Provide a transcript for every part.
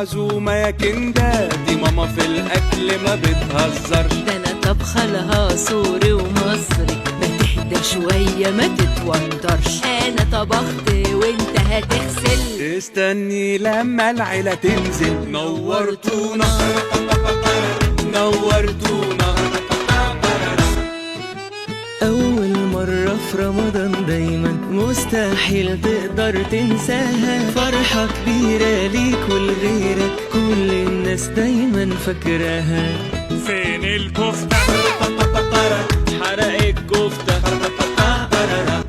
عزومة يا كندا، دي ماما في الأكل ما بتهزرش. ده أنا طبخة لها سوري ومصري، ما تهدى شوية ما تتوترش. أنا طبخت وأنت هتغسل، استني لما العيلة تنزل. نورتونا نورتونا. أول مرة في رمضان دايما مستحيل تقدر تنساها، فرحة كبيرة ليك ولغيرك، كل الناس دايما فاكراها. فين الكفتة؟ حرق الكفتة.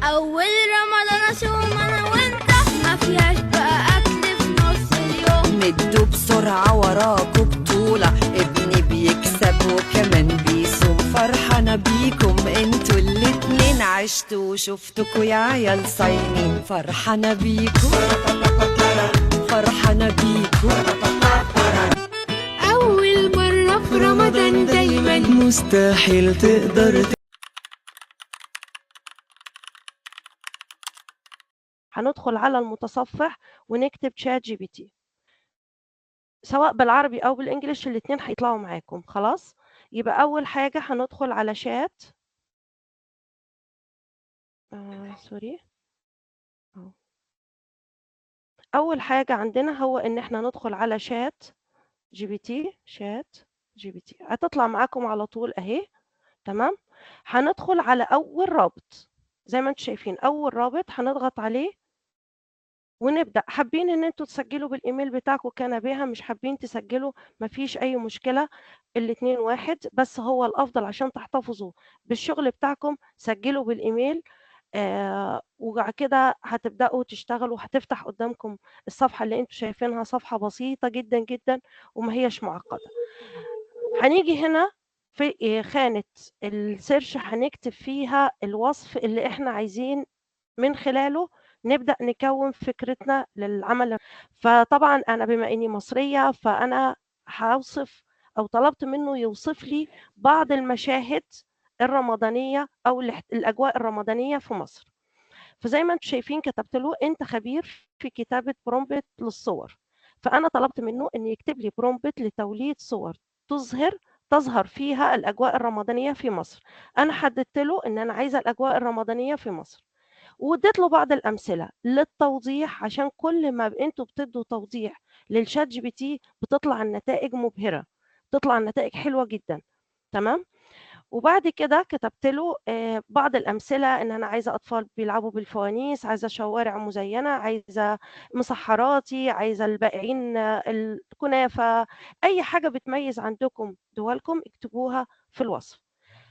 أول رمضان أصوم أنا وأنت، ما فيهاش بقى أكل في نص اليوم. ندوا بسرعة وراكوا بطولة، ابني بيكسب وكمان بيصوم. فرحانة بيكم انتوا الاتنين، عشتوا وشفتكوا يا عيال صايمين. فرحانة بيكم فرحانة بيكم. أول مرة في رمضان دايما مستحيل تقدر هندخل على المتصفح ونكتب شات جي بي تي، سواء بالعربي أو بالإنجليش، الاتنين هيطلعوا معاكم. خلاص، يبقى أول حاجة هندخل على شات سوري. أول حاجة عندنا هو إن إحنا ندخل على شات جي بي تي. شات جي بي تي هتطلع معاكم على طول أهي. تمام، هندخل على أول رابط زي ما انتم شايفين. أول رابط هنضغط عليه ونبدأ. حابين إن انتوا تسجلوا بالإيميل بتاعكم كان بها، مش حابين تسجلوا مفيش أي مشكلة، الاتنين واحد. بس هو الأفضل عشان تحتفظوا بالشغل بتاعكم سجلوا بالإيميل. وبعد كده هتبدأوا تشتغلوا، هتفتح قدامكم الصفحة اللي انتوا شايفينها، صفحة بسيطة جدا جدا وما هيش معقدة. هنيجي هنا في خانة السيرش، هنكتب فيها الوصف اللي احنا عايزين من خلاله نبدأ نكون فكرتنا للعمل. فطبعا أنا بما إني مصرية فأنا هوصف أو طلبت منه يوصف لي بعض المشاهد الرمضانية أو الأجواء الرمضانية في مصر. فزي ما انتم شايفين كتبت له أنت خبير في كتابة برومبت للصور، فأنا طلبت منه أن يكتب لي برومبت لتوليد صور تظهر فيها الأجواء الرمضانية في مصر. أنا حددت له أن أنا عايزة الأجواء الرمضانية في مصر، واديت له بعض الأمثلة للتوضيح، عشان كل ما انتوا بتدوا توضيح للشات جي بي تي بتطلع النتائج مبهرة، بتطلع النتائج حلوة جدا. تمام، وبعد كده كتبت له بعض الأمثلة، إن أنا عايزة أطفال بيلعبوا بالفوانيس، عايزة شوارع مزينة، عايزة مسحراتي، عايزة البائعين الكنافة، أي حاجة بتميز عندكم دولكم اكتبوها في الوصف.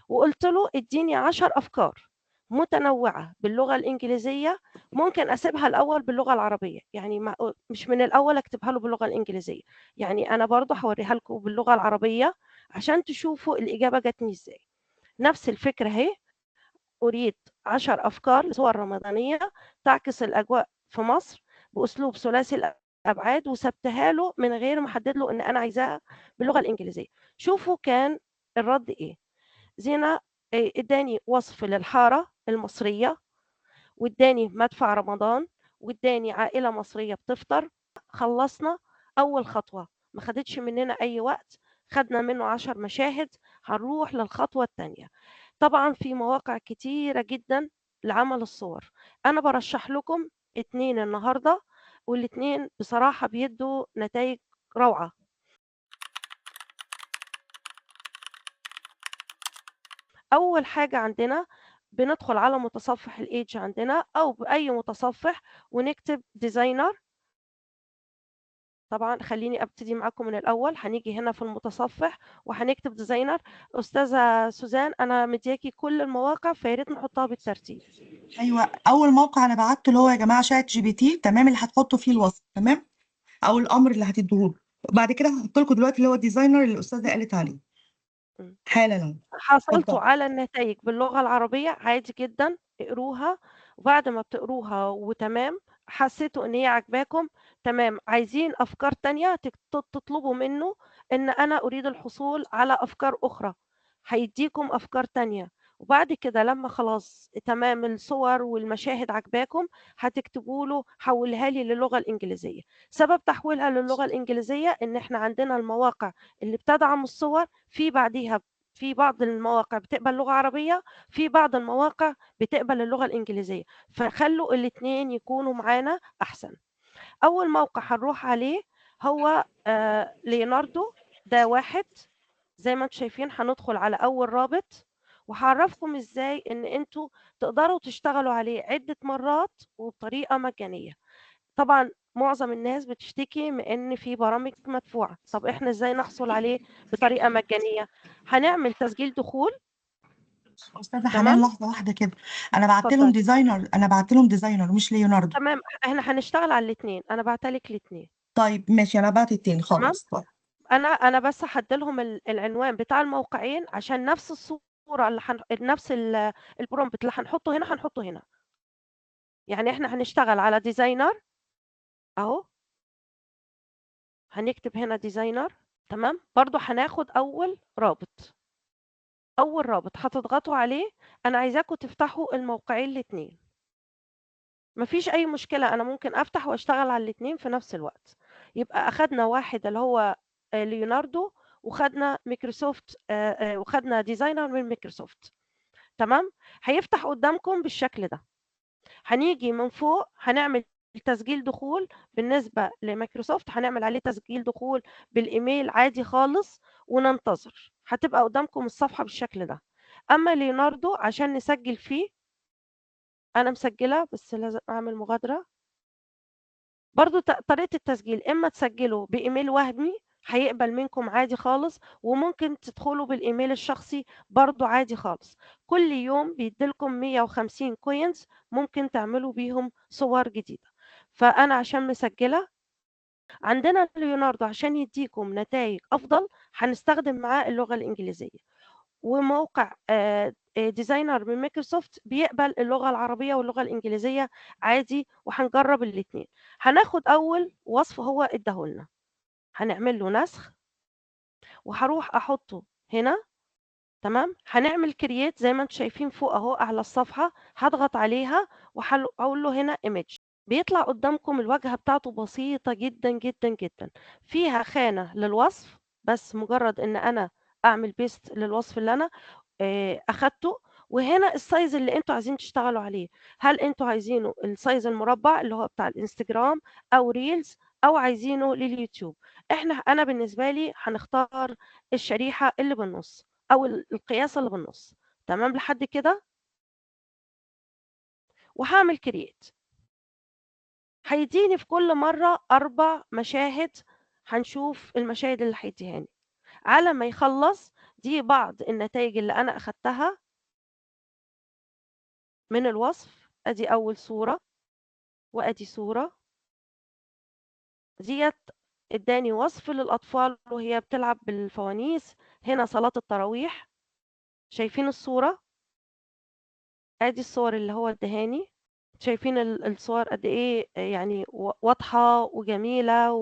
وقلت له اديني 10 أفكار متنوعة باللغة الإنجليزية، ممكن أسيبها الأول باللغة العربية، يعني مش من الأول أكتبها له باللغة الإنجليزية، يعني أنا برضو هوريها لكم باللغة العربية عشان تشوفوا الإجابة جاتني إزاي. نفس الفكرة اهي، أريد 10 أفكار لصور رمضانية تعكس الأجواء في مصر بأسلوب ثلاثي الأبعاد، وسبتها له من غير ما أحدد له إن أنا عايزاها باللغة الإنجليزية. شوفوا كان الرد إيه. زينة اداني وصف للحارة المصرية، واداني مدفع رمضان، واداني عائلة مصرية بتفطر. خلصنا أول خطوة، ما خدتش مننا أي وقت، خدنا منه 10 مشاهد. هنروح للخطوة التانية. طبعا في مواقع كتيرة جدا لعمل الصور، أنا برشح لكم 2 النهاردة، والاتنين بصراحة بيدوا نتائج روعة. أول حاجة عندنا بندخل على متصفح الإيدج عندنا أو بأي متصفح ونكتب ديزاينر. طبعا خليني أبتدي معاكم من الأول. هنيجي هنا في المتصفح وهنكتب ديزاينر. أستاذة سوزان أنا مدياكي كل المواقع، فياريت نحطها بالترتيب. ايوه، اول موقع انا بعته اللي هو يا جماعه شات جي بي تي، تمام، اللي هتحطوا فيه الوصف، تمام، او الامر اللي هتديهوله. بعد كده هحط لكم دلوقتي اللي هو الديزاينر اللي الاستاذه قالت عليه م. حالا اهو. حصلتوا اتفضل. على النتائج باللغة العربية عادي جدا، اقروها، وبعد ما بتقروها وتمام حسيتوا ان هي عجباكم، تمام، عايزين افكار تانية تطلبوا منه ان انا اريد الحصول على افكار اخرى، هيديكم افكار تانية. وبعد كده لما خلاص تمام الصور والمشاهد عجباكم هتكتبوا له حولها لي للغة الإنجليزية. سبب تحويلها للغة الإنجليزية إن إحنا عندنا المواقع اللي بتدعم الصور في بعديها في بعض المواقع بتقبل لغة عربية، في بعض المواقع بتقبل اللغة الإنجليزية، فخلوا الاتنين يكونوا معانا أحسن. أول موقع هنروح عليه هو ليوناردو. ده واحد زي ما انتم شايفين هندخل على أول رابط وهعرفكم ازاي ان انتوا تقدروا تشتغلوا عليه عدة مرات وبطريقة مجانية. طبعا معظم الناس بتشتكي من ان في برامج مدفوعة، طب احنا ازاي نحصل عليه بطريقة مجانية؟ هنعمل تسجيل دخول. استاذه حنان تمام، لحظه واحده كده، انا بعت لهم اتفضل. ديزاينر، انا بعت لهم ديزاينر مش ليوناردو. تمام، احنا هنشتغل على الاثنين، انا بعتلك الاثنين. طيب ماشي، انا بعت التاني تمام، خلاص. طيب انا بس هديلهم العنوان بتاع الموقعين عشان نفس الصورة اللي نفس البرومبت اللي هنحطه هنا هنحطه هنا. يعني احنا هنشتغل على ديزاينر اهو، هنكتب هنا ديزاينر. تمام، برضو هناخد اول رابط. اول رابط هتضغطوا عليه، انا عايزاكم تفتحوا الموقعين الاثنين. مفيش اي مشكلة، انا ممكن افتح واشتغل على الاثنين في نفس الوقت. يبقى اخدنا واحد اللي هو ليوناردو، وخدنا مايكروسوفت وخدنا ديزاينر من مايكروسوفت. تمام، هيفتح قدامكم بالشكل ده. هنيجي من فوق هنعمل تسجيل دخول. بالنسبة لمايكروسوفت هنعمل عليه تسجيل دخول بالإيميل عادي خالص وننتظر، هتبقى قدامكم الصفحة بالشكل ده. أما ليوناردو عشان نسجل فيه، أنا مسجلة بس لازم أعمل مغادرة. برضو طريقة التسجيل إما تسجلوا بإيميل وهمي هيقبل منكم عادي خالص، وممكن تدخلوا بالإيميل الشخصي برضو عادي خالص. كل يوم بيديلكم 150 كوينز ممكن تعملوا بيهم صور جديدة. فأنا عشان مسجلة، عندنا ليوناردو عشان يديكم نتائج أفضل هنستخدم معاه اللغة الإنجليزية، وموقع ديزاينر من مايكروسوفت بيقبل اللغة العربية واللغة الإنجليزية عادي، وهنجرب الاتنين. هناخد أول وصف هو اداهولنا، هنعمل له نسخ وهروح أحطه هنا. تمام، هنعمل كرييت زي ما انتم شايفين فوق اهو على الصفحة، هضغط عليها وهقول له هنا ايمج. بيطلع قدامكم الواجهة بتاعته بسيطة جدا جدا جدا، فيها خانة للوصف، بس مجرد ان انا اعمل بيست للوصف اللي انا اخدته. وهنا السايز اللي انتوا عايزين تشتغلوا عليه، هل انتوا عايزينه السايز المربع اللي هو بتاع الانستجرام او ريلز، او عايزينه لليوتيوب. انا بالنسبة لي هنختار الشريحة اللي بالنص او القياس اللي بالنص. تمام لحد كده، وهعمل كرييت. هيديني في كل مرة 4 مشاهد، هنشوف المشاهد اللي هيديهاني على ما يخلص. دي بعض النتائج اللي أنا أخدتها من الوصف. أدي أول صورة وأدي صورة، ديت اداني وصف للأطفال وهي بتلعب بالفوانيس. هنا صلاة التراويح، شايفين الصورة؟ أدي الصور اللي هو ادهاني. شايفين الصور قد إيه يعني واضحة وجميلة،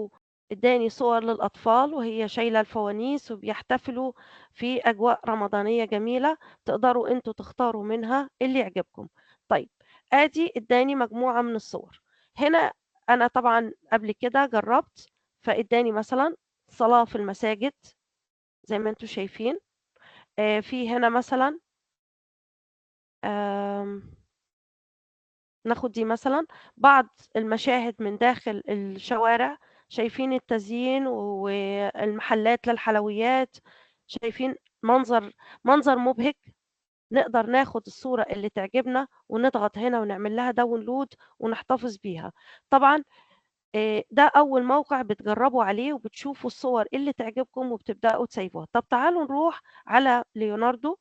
واداني صور للأطفال وهي شايلة الفوانيس وبيحتفلوا في أجواء رمضانية جميلة. تقدروا انتوا تختاروا منها اللي يعجبكم. طيب، ادي اداني مجموعة من الصور. هنا أنا طبعا قبل كده جربت، فاداني مثلا صلاة في المساجد زي ما انتوا شايفين. في هنا مثلا آم، ناخد دي مثلا بعض المشاهد من داخل الشوارع. شايفين التزيين والمحلات للحلويات، شايفين منظر مبهج. نقدر ناخد الصورة اللي تعجبنا ونضغط هنا ونعمل لها داونلود ونحتفظ بيها. طبعا ده أول موقع بتجربوا عليه وبتشوفوا الصور اللي تعجبكم وبتبدأوا تسيبوها. طب تعالوا نروح على ليوناردو.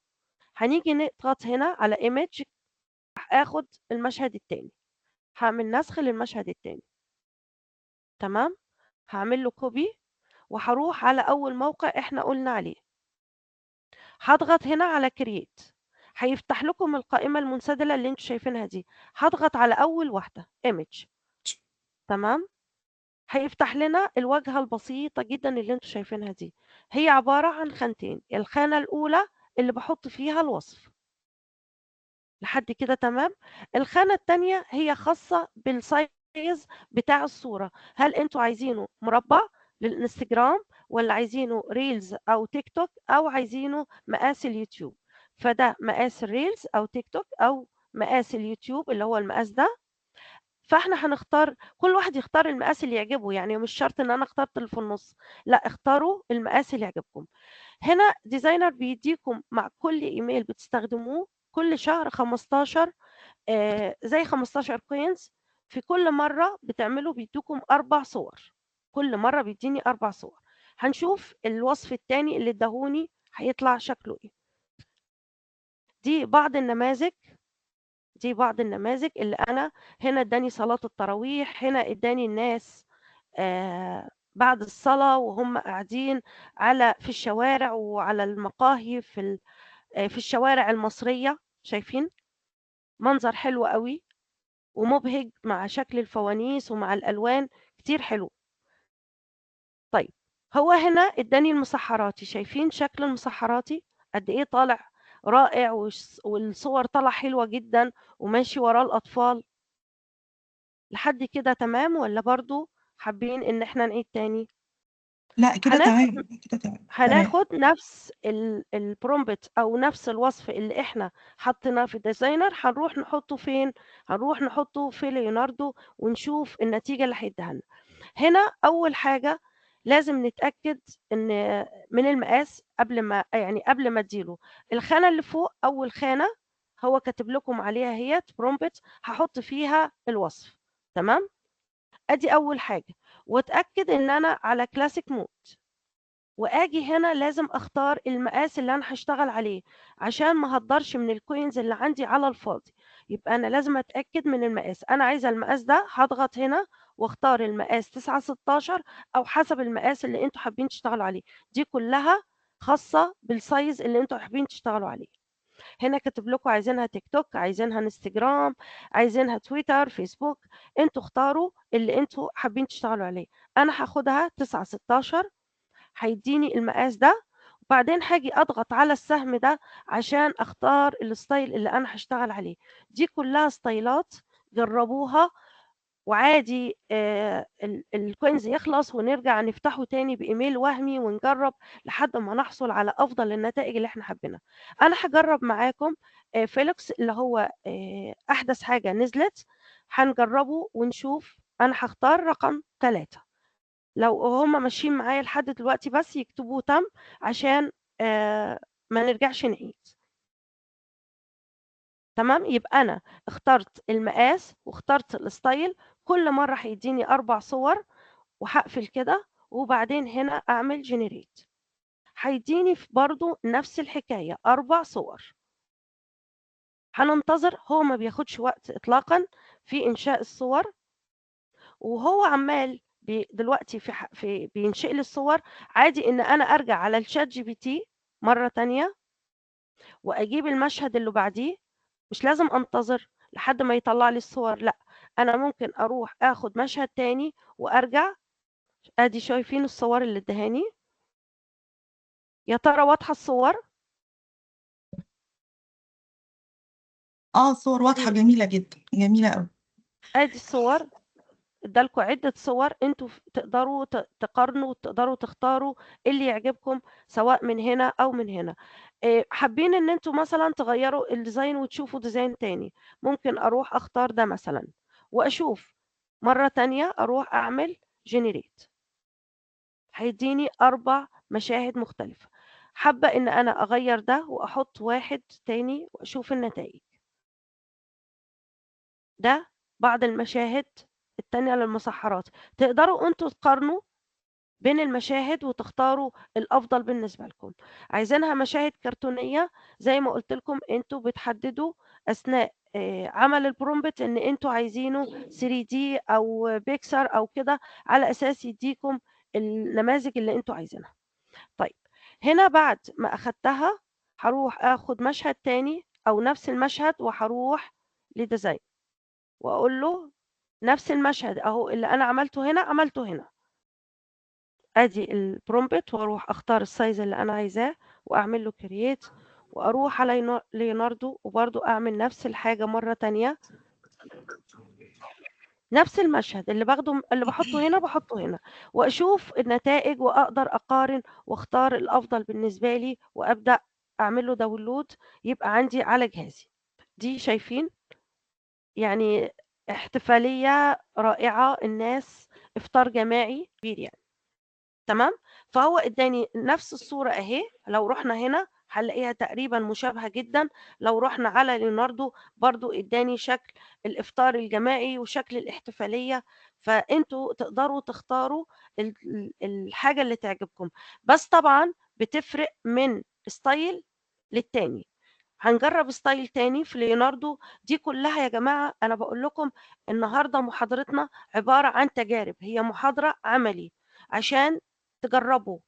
هنيجي نضغط هنا على ايمج، اخد المشهد التاني، هعمل نسخ للمشهد التاني. تمام، هعمل له كوبي وهروح على أول موقع احنا قلنا عليه. هضغط هنا على كرييت، هيفتح لكم القائمة المنسدلة اللي انتوا شايفينها دي. هضغط على أول واحدة ايمج. تمام، هيفتح لنا الواجهة البسيطة جدا اللي انتوا شايفينها دي. هي عبارة عن خانتين، الخانة الأولى اللي بحط فيها الوصف، لحد كده تمام. الخانة التانية هي خاصة بالسايز بتاع الصورة، هل انتوا عايزينه مربع للانستجرام ولا عايزينه ريلز او تيك توك او عايزينه مقاس اليوتيوب؟ فده مقاس الريلز او تيك توك او مقاس اليوتيوب اللي هو المقاس ده. فاحنا هنختار، كل واحد يختار المقاس اللي يعجبه، يعني مش شرط ان انا اخترت اللي في النص، لا اختاروا المقاس اللي يعجبكم. هنا ديزاينر بيديكم مع كل ايميل بتستخدموه كل شهر 15 زي 15 كوينز. في كل مرة بتعملوا بيدوكم 4 صور، كل مرة بيديني 4 صور. هنشوف الوصف التاني اللي اداهوني هيطلع شكله ايه. دي بعض النماذج، دي بعض النماذج اللي انا هنا اداني صلاة التراويح، هنا اداني الناس بعد الصلاة وهم قاعدين في الشوارع وعلى المقاهي في الشوارع المصرية. شايفين منظر حلو قوي ومبهج مع شكل الفوانيس ومع الألوان، كتير حلو. طيب هو هنا اداني المسحراتي، شايفين شكل المسحراتي قد ايه طالع رائع، والصور طالعة حلوة جدا وماشي وراه الأطفال. لحد كده تمام ولا برضو حابين ان احنا نعيد تاني؟ لا كده هناخد تمام، كده تمام. هناخد نفس البرومبت او نفس الوصف اللي احنا حطيناه في ديزاينر، هنروح نحطه فين؟ هنروح نحطه في ليوناردو ونشوف النتيجة اللي هيديها لنا. هنا اول حاجة لازم نتأكد ان من المقاس قبل ما اديله الخانة اللي فوق. اول خانة هو كاتب لكم عليها هي برومبت، هحط فيها الوصف. تمام، ادي اول حاجة. واتأكد ان انا على كلاسيك مود، واجي هنا لازم اختار المقاس اللي انا هشتغل عليه عشان ما هقدرش من الكوينز اللي عندي على الفاضي. يبقى انا لازم اتاكد من المقاس، انا عايزه المقاس ده، هضغط هنا واختار المقاس 9 16 او حسب المقاس اللي انتوا حابين تشتغلوا عليه. دي كلها خاصه بالسايز اللي انتوا حابين تشتغلوا عليه. هنا كاتب لكم عايزينها تيك توك، عايزينها انستجرام، عايزينها تويتر، فيسبوك، انتوا اختاروا اللي انتوا حابين تشتغلوا عليه. انا هاخدها 9 16، هيديني المقاس ده. وبعدين هاجي اضغط على السهم ده عشان اختار الستايل اللي انا هشتغل عليه. دي كلها ستايلات جربوها، وعادي الكوينز يخلص ونرجع نفتحه تاني بإيميل وهمي ونجرب لحد ما نحصل على أفضل النتائج اللي احنا حابينها. أنا هجرب معاكم فيليكس اللي هو أحدث حاجة نزلت، هنجربه ونشوف. أنا هختار رقم 3، لو هم ماشيين معايا لحد دلوقتي بس يكتبوه تم عشان ما نرجعش نعيد. تمام، يبقى أنا اخترت المقاس واخترت الستايل. كل مرة هيديني 4 صور وهقفل كده، وبعدين هنا أعمل جنريت، هيديني برضو نفس الحكاية 4 صور. هننتظر، هو ما بياخدش وقت إطلاقا في إنشاء الصور، وهو عمال دلوقتي بينشئ لي الصور. عادي ان انا ارجع على الشات جي بي تي مرة تانية واجيب المشهد اللي بعديه، مش لازم انتظر لحد ما يطلع لي الصور، لا انا ممكن اروح اخد مشهد تاني وارجع. ادي شايفين الصور اللي ادهاني؟ يا ترى واضحة الصور؟ صور واضحة، جميلة جدا، جميلة قوي. ادي الصور، ادالكوا عدة صور، انتوا تقدروا تقارنوا، تقدروا تختاروا اللي يعجبكم سواء من هنا او من هنا. حابين ان انتوا مثلا تغيروا الديزاين وتشوفوا ديزاين تاني، ممكن اروح اختار ده مثلا واشوف مرة تانية، اروح اعمل جنريت، هيديني 4 مشاهد مختلفة. حابة ان انا اغير ده واحط واحد تاني واشوف النتائج. ده بعض المشاهد التانية للمسحرات. تقدروا انتوا تقارنوا بين المشاهد وتختاروا الأفضل بالنسبة لكم. عايزينها مشاهد كرتونية، زي ما قلت لكم انتوا بتحددوا أثناء عمل البرومبت ان انتوا عايزينه 3D او بيكسر او كده، على أساس يديكم النماذج اللي انتوا عايزينها. طيب هنا بعد ما أخدتها هروح أخد مشهد تاني أو نفس المشهد وهروح لديزاين وأقول له نفس المشهد أهو اللي أنا عملته هنا عملته هنا. ادي البرومبت واروح اختار السايز اللي انا عايزاه واعمل له كرييت، واروح على ليوناردو وبرضو اعمل نفس الحاجة مرة تانية، نفس المشهد اللي باحطه هنا باحطه هنا، واشوف النتائج واقدر اقارن واختار الافضل بالنسبة لي وابدأ اعمل له داونلود يبقى عندي على جهازي. دي شايفين يعني احتفالية رائعة، الناس إفطار جماعي كبير يعني، تمام؟ فهو ادّاني نفس الصورة أهي، لو رُحنا هنا هنلاقيها تقريبًا مشابهة جدًا، لو رُحنا على ليوناردو برضه ادّاني شكل الإفطار الجماعي وشكل الاحتفالية، فأنتم تقدروا تختاروا الحاجة اللي تعجبكم، بس طبعًا بتفرق من style للتاني. هنجرّب style تاني في ليوناردو، دي كلّها يا جماعة أنا باقول لكم النهارده محاضرتنا عبارة عن تجارب، هي محاضرة عملي عشان تجرّبوا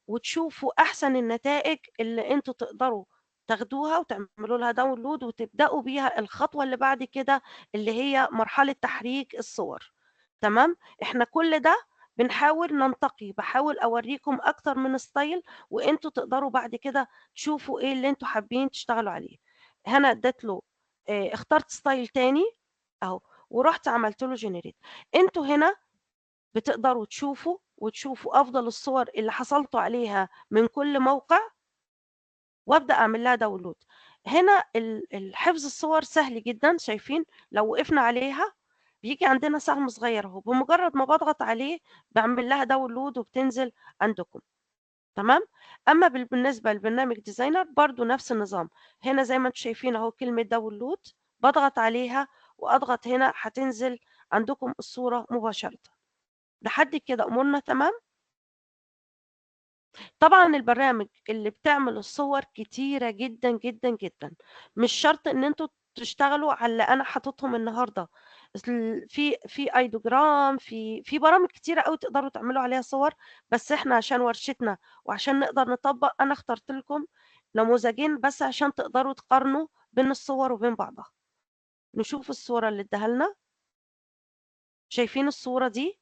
وتشوفوا أحسن النتائج اللي أنتم تقدروا تاخدوها وتعملوا لها download وتبدأوا بيها الخطوة اللي بعد كده اللي هي مرحلة تحريك الصور، تمام؟ إحنا كل ده بنحاول ننتقي، باحاول أورّيكم أكتر من style وأنتم تقدروا بعد كده تشوفوا إيه اللي أنتم حابين تشتغلوا عليه. هنا ادّيت له اخترت style تاني أهو، ورُحت عملت له generate. أنتم هنا بتقدروا تشوفوا وتشوفوا أفضل الصور اللي حصلتوا عليها من كل موقع وأبدأ أعمل لها download. هنا حفظ الصور سهل جدًا، شايفين لو وقفنا عليها بييجي عندنا سهم صغير أهو، بمجرد ما باضغط عليه باعمل لها download وبتنزل عندكم، تمام؟ أمّا بالنسبة لبرنامج designer برضه نفس النظام، هنا زي ما أنتم شايفين أهو كلمة download باضغط عليها وأضغط هنا هتنزل عندكم الصورة مباشرةً. لحد كده أمورنا تمام؟ طبعًا البرامج اللي بتعمل الصور كتيرة جدًا، جدًا، جدًا، مش شرط إن أنتم تشتغلوا على اللي أنا حاططهم النهارده، أصل في أيدوجرام في برامج كتيرة أوي تقدروا تعملوا عليها صور، بس إحنا عشان ورشتنا وعشان نقدر نطبّق، أنا اخترت لكم نموذجين بس عشان تقدروا تقارنوا بين الصور وبين بعضها. نشوف الصورة اللي ادّاها لنا، شايفين الصورة دي؟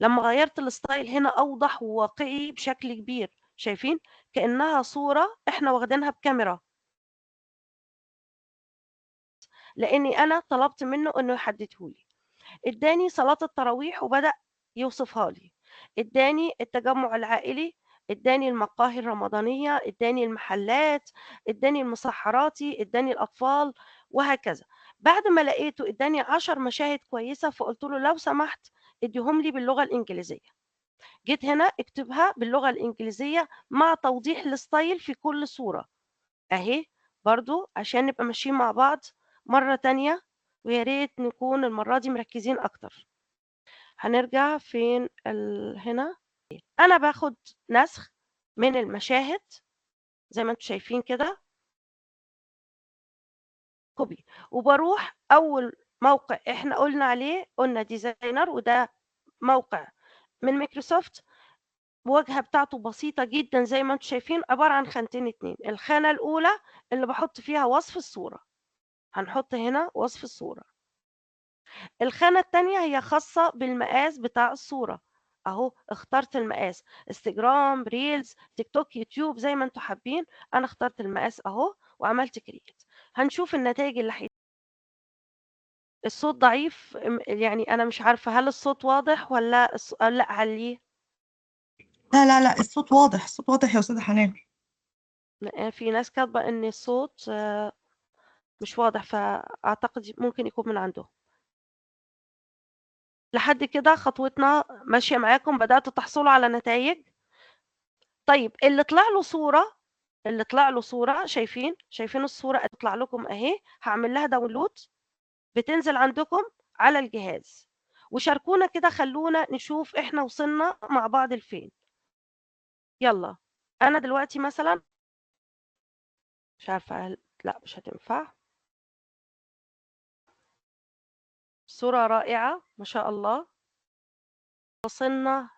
لمّا غيّرت الstyle هنا أوضح وواقعي بشكل كبير، شايفين؟ كإنها صورة إحنا واخدينها بكاميرا، لإني أنا طلبت منه إنه يحدده لي. ادّاني صلاة التراويح وبدأ يوصفها لي، ادّاني التجمُّع العائلي، ادّاني المقاهي الرمضانية، ادّاني المحلات، ادّاني المسحّراتي، ادّاني الأطفال وهكذا. بعد ما لقيته ادّاني 10 مشاهد كويسة، فقُلت له: "لو سمحت ادّيهم لي باللغة الإنجليزية." جيت هنا اكتبها باللغة الإنجليزية مع توضيح الstyle في كل صورة، أهي برضه عشان نبقى ماشيين مع بعض مرّة تانية، ويا ريت نكون المرّة دي مركّزين أكتر. هنرجع فين هنا، أنا باخد نسخ من المشاهد زي ما أنتم شايفين كده copy وباروح أول موقع إحنا قُلنا عليه، قُلنا designer وده موقع من مايكروسوفت الواجهة بتاعته بسيطة جدًا زي ما أنتم شايفين، عبارة عن خانتين 2، الخانة الأولى اللي باحط فيها وصف الصورة، هنحط هنا وصف الصورة. الخانة التانية هي خاصة بالمقاس بتاع الصورة، أهو اخترت المقاس إنستجرام، ريلز، تيك توك، يوتيوب زي ما أنتم حابين، أنا اخترت المقاس أهو وعملت create. هنشوف النتايج اللي الصوت ضعيف يعني أنا مش عارفة هل الصوت واضح والّا لأ أعلّيه؟ لا لا لا، الصوت واضح، الصوت واضح يا أستاذة حنان. في ناس كاتبة إن الصوت مش واضح، فأعتقد ممكن يكون من عندهم. لحد كده خطوتنا ماشية معاكم، بدأتوا تحصلوا على نتايج. طيب اللي طلع له صورة شايفين الصورة هتطلع لكم أهي، هاعمل لها download بتنزل عندكم على الجهاز، وشاركونا كده خلّونا نشوف إحنا وصلنا مع بعض لفين. يالّا، أنا دلوقتي مثلًا مش عارفة لأ مش هتنفع. صورة رائعة ما شاء الله، وصلنا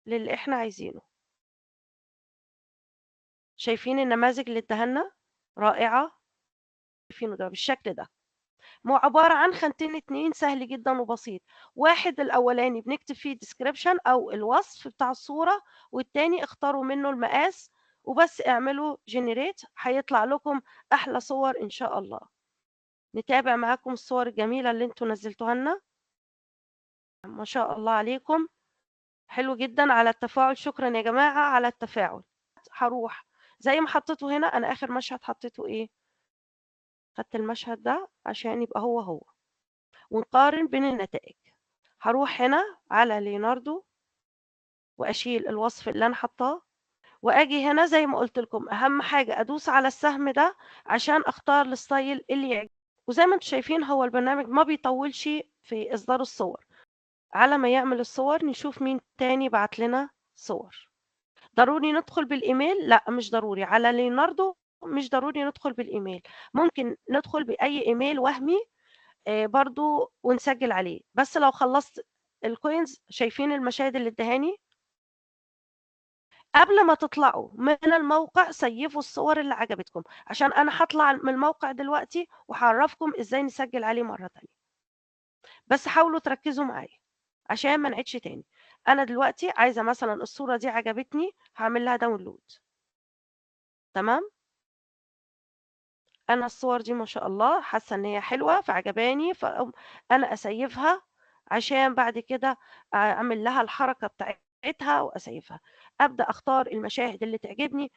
للي إحنا عايزينه. شايفين النماذج اللي ادّاها لنا؟ رائعة، شايفينه ده بالشكل ده. عبارة عن خانتين 2 سهل جدًا وبسيط، واحد الأولاني بنكتب فيه description أو الوصف بتاع الصورة، والتاني اختاروا منه المقاس وبس اعملوا جنريت هيطلع لكم أحلى صور إن شاء الله. نتابع معاكم الصور الجميلة اللي انتوا نزلتوها لنا. ما شاء الله عليكم، حلو جدا على التفاعل. شكرا يا جماعة على التفاعل. هروح زي ما حطيته هنا، أنا آخر مشهد حطيته إيه؟ خدت المشهد ده عشان يبقى هو ونقارن بين النتائج. هروح هنا على ليوناردو وأشيل الوصف اللي أنا حطاه، وآجي هنا زي ما قلت لكم أهم حاجة أدوس على السهم ده عشان أختار الستايل اللي يعجبني. وزي ما انتم شايفين هو البرنامج ما بيطولش في إصدار الصور. على ما يعمل الصور نشوف مين تاني بعت لنا صور. ضروري ندخل بالإيميل؟ لا مش ضروري. على ليوناردو مش ضروري ندخل بالإيميل، ممكن ندخل بأي إيميل وهمي برضو ونسجل عليه. بس لو خلصت الكوينز، شايفين المشاهد اللي ادهاني؟ قبل ما تطلعوا من الموقع سيفوا الصور اللي عجبتكم، عشان انا هطلع من الموقع دلوقتي وهعرفكم ازاي نسجل عليه مرة تانية. بس حاولوا تركزوا معايا عشان ما نعيدش تاني. انا دلوقتي عايزة مثلا الصورة دي عجبتني، هعمل لها داونلود. تمام، انا الصور دي ما شاء الله حاسة ان هي حلوة فعجباني، فانا اسيفها عشان بعد كده اعمل لها الحركة بتاعتها واسيفها. ابدا اختار المشاهد اللي تعجبني.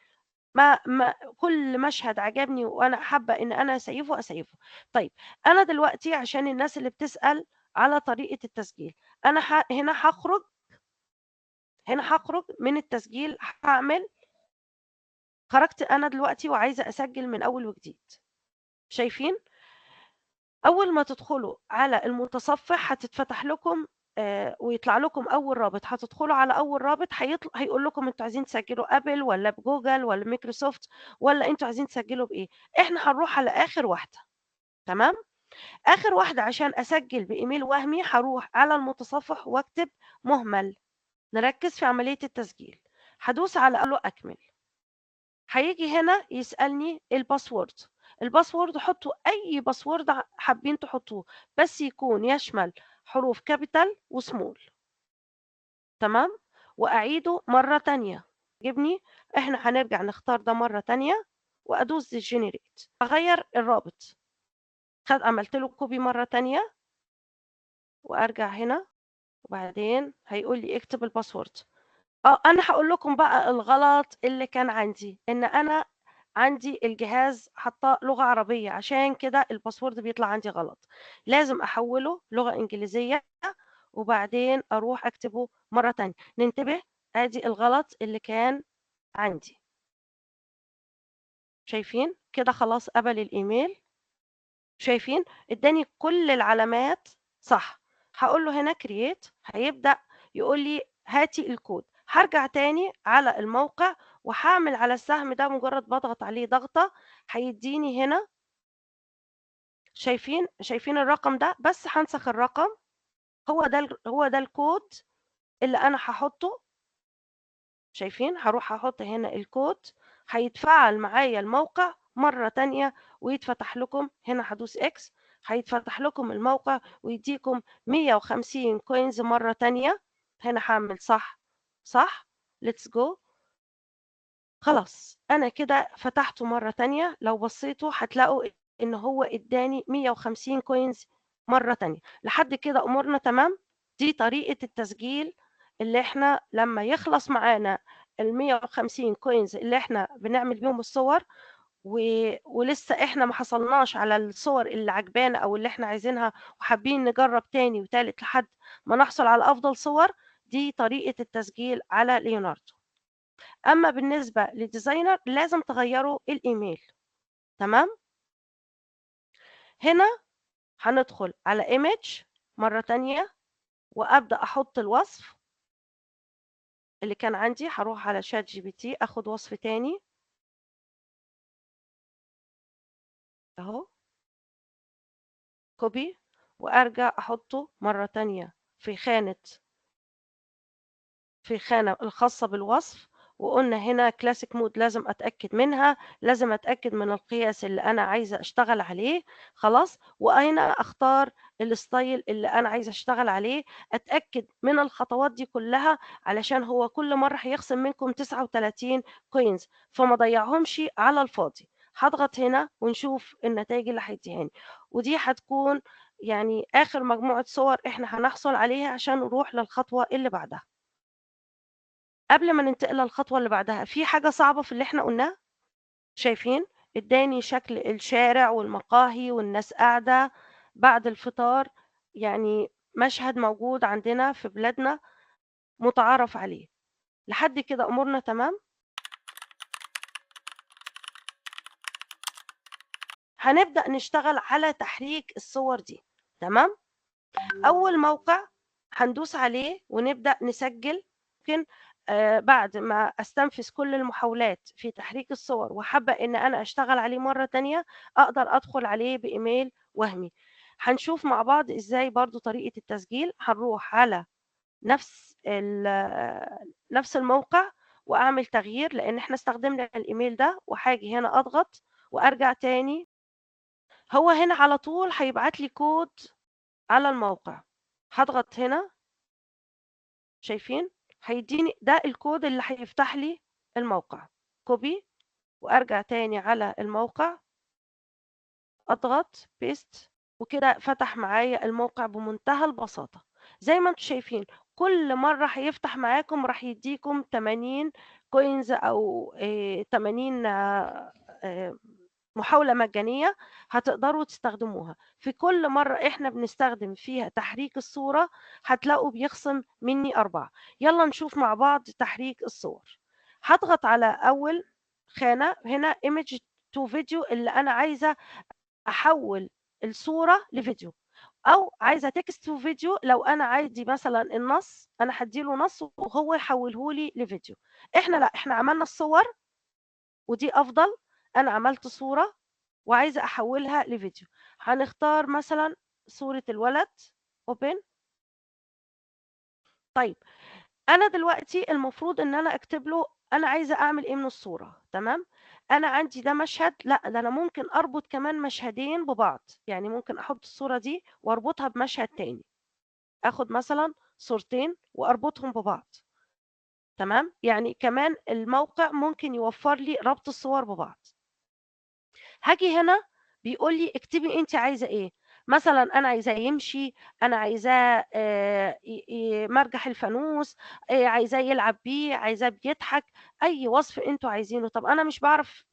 ما كل مشهد عجبني وانا حابه ان انا اسيفه. طيب انا دلوقتي عشان الناس اللي بتسأل على طريقة التسجيل، انا هنا هخرج من التسجيل. خرجت انا دلوقتي وعايزه اسجل من اول وجديد. شايفين اول ما تدخلوا على المتصفح هتتفتح لكم ويطلع لكم اول رابط. هتدخلوا على اول رابط هيقول لكم انتوا عايزين تسجلوا ابل ولا بجوجل ولا مايكروسوفت، ولا انتوا عايزين تسجلوا بايه. احنا هنروح على اخر واحده. تمام، اخر واحده عشان اسجل بايميل وهمي هروح على المتصفح واكتب مهمل. نركز في عمليه التسجيل. هدوس على له اكمل. هيجي هنا يسألني الباسورد حطوا أي باسورد حابين تحطوه، بس يكون يشمل حروف كابيتال وسمول. تمام، وأعيده مرة تانية. جبني احنا هنرجع نختار ده مرة تانية وأدوس جنريت. أغير الرابط، عملت له كوبي مرة تانية وأرجع هنا، وبعدين هيقول لي اكتب الباسورد. أنا هقول لكم بقى الغلط اللي كان عندي، إن أنا عندي الجهاز حاطاه لغة عربية، عشان كده الباسورد بيطلع عندي غلط. لازم أحوله لغة إنجليزية وبعدين أروح أكتبه مرة تانية. ننتبه، أدي الغلط اللي كان عندي. شايفين كده؟ خلاص قبل الإيميل. شايفين اداني كل العلامات صح. هقول له هنا كرييت، هيبدأ يقول لي هاتي الكود. هرجع تاني على الموقع وهعمل على السهم ده، مجرد بضغط عليه ضغطة هيديني هنا. شايفين الرقم ده؟ بس هنسخ الرقم. هو ده الكود اللي انا هحطه. شايفين؟ هروح احط هنا الكود، هيتفعل معايا الموقع مرة تانية ويتفتح لكم. هنا هدوس اكس، هيتفتح لكم الموقع ويديكم 150 كوينز مرة تانية. هنا هعمل صح ليتس جو. خلاص انا كده فتحته مرة تانية. لو بصيتوا هتلاقوا ان هو اداني 150 كوينز مرة تانية. لحد كده امورنا تمام. دي طريقة التسجيل اللي احنا لما يخلص معانا ال 150 كوينز اللي احنا بنعمل بيهم الصور ولسه احنا ما حصلناش على الصور اللي عجبانا او اللي احنا عايزينها وحابين نجرب تاني وتالت لحد ما نحصل على افضل صور. دي طريقة التسجيل على ليوناردو. اما بالنسبة للديزاينر لازم تغيروا الايميل. تمام، هنا هندخل على ايمج مرة تانية وابدأ احط الوصف اللي كان عندي. هروح على شات جي بي تي اخد وصف تاني اهو، كوبي، وارجع احطه مرة تانية في خانة الخاصة بالوصف، وقلنا هنا كلاسيك مود لازم أتأكد منها، لازم أتأكد من القياس اللي أنا عايزة أشتغل عليه، خلاص، وهنا أختار الستايل اللي أنا عايزة أشتغل عليه، أتأكد من الخطوات دي كلها علشان هو كل مرة هيخصم منكم 39 كوينز فما ضيعهمش على الفاضي. هاضغط هنا ونشوف النتايج اللي هيديهاني، ودي هتكون يعني آخر مجموعة صور إحنا هنحصل عليها عشان نروح للخطوة اللي بعدها. قبل ما ننتقل للخطوة اللي بعدها، في حاجة صعبة في اللي إحنا قلناه؟ شايفين؟ ادّاني شكل الشارع والمقاهي والناس قاعدة بعد الفطار، يعني مشهد موجود عندنا في بلادنا مُتعارف عليه. لحد كده أمورنا تمام؟ هنبدأ نشتغل على تحريك الصور دي، تمام؟ أول موقع هندوس عليه ونبدأ نسجل. ممكن بعد ما أستنفذ كل المحاولات في تحريك الصور وحابة إن أنا أشتغل عليه مرة تانية، أقدر أدخل عليه بإيميل وهمي. هنشوف مع بعض إزاي برضه طريقة التسجيل. هنروح على نفس نفس الموقع وأعمل تغيير لإن إحنا استخدمنا الإيميل ده، وهاجي هنا أضغط وأرجع تاني. هو هنا على طول هيبعت لي كود على الموقع. هاضغط هنا، شايفين؟ هيدّيني ده الكود اللي هيفتح لي الموقع، copy وأرجع تاني على الموقع، أضغط paste وكده فتح معايا الموقع بمنتهى البساطة. زي ما أنتم شايفين كل مرّة هيفتح معاكم راح يدّيكم 80 coins أو 80 محاولة مجانية هتقدروا تستخدموها. في كل مرة إحنا بنستخدم فيها تحريك الصورة هتلاقوا بيخصم مني 4. يلا نشوف مع بعض تحريك الصور. هضغط على أول خانة هنا image to video اللي أنا عايزة أحول الصورة لفيديو، أو عايزة text to video لو أنا عادي مثلا النص أنا هديله نص وهو يحوله لي لفيديو. إحنا لا، إحنا عملنا الصور ودي أفضل. أنا عملت صورة وعايزة أحولها لفيديو. هنختار مثلا صورة الولد open. طيب أنا دلوقتي المفروض إن أنا أكتب له أنا عايزة أعمل إيه من الصورة، تمام؟ أنا عندي ده مشهد، لأ ده أنا ممكن أربط كمان مشهدين ببعض، يعني ممكن أحط الصورة دي وأربطها بمشهد تاني. آخد مثلا صورتين وأربطهم ببعض، تمام؟ يعني كمان الموقع ممكن يوفر لي ربط الصور ببعض. هاجي هنا بيقول لي اكتبي أنتِ عايزة إيه، مثلًا أنا عايزاه يمشي، أنا عايزاه مرجح الفانوس، عايزاه يلعب بيه، عايزاه بيضحك، أي وصف أنتم عايزينه. طب أنا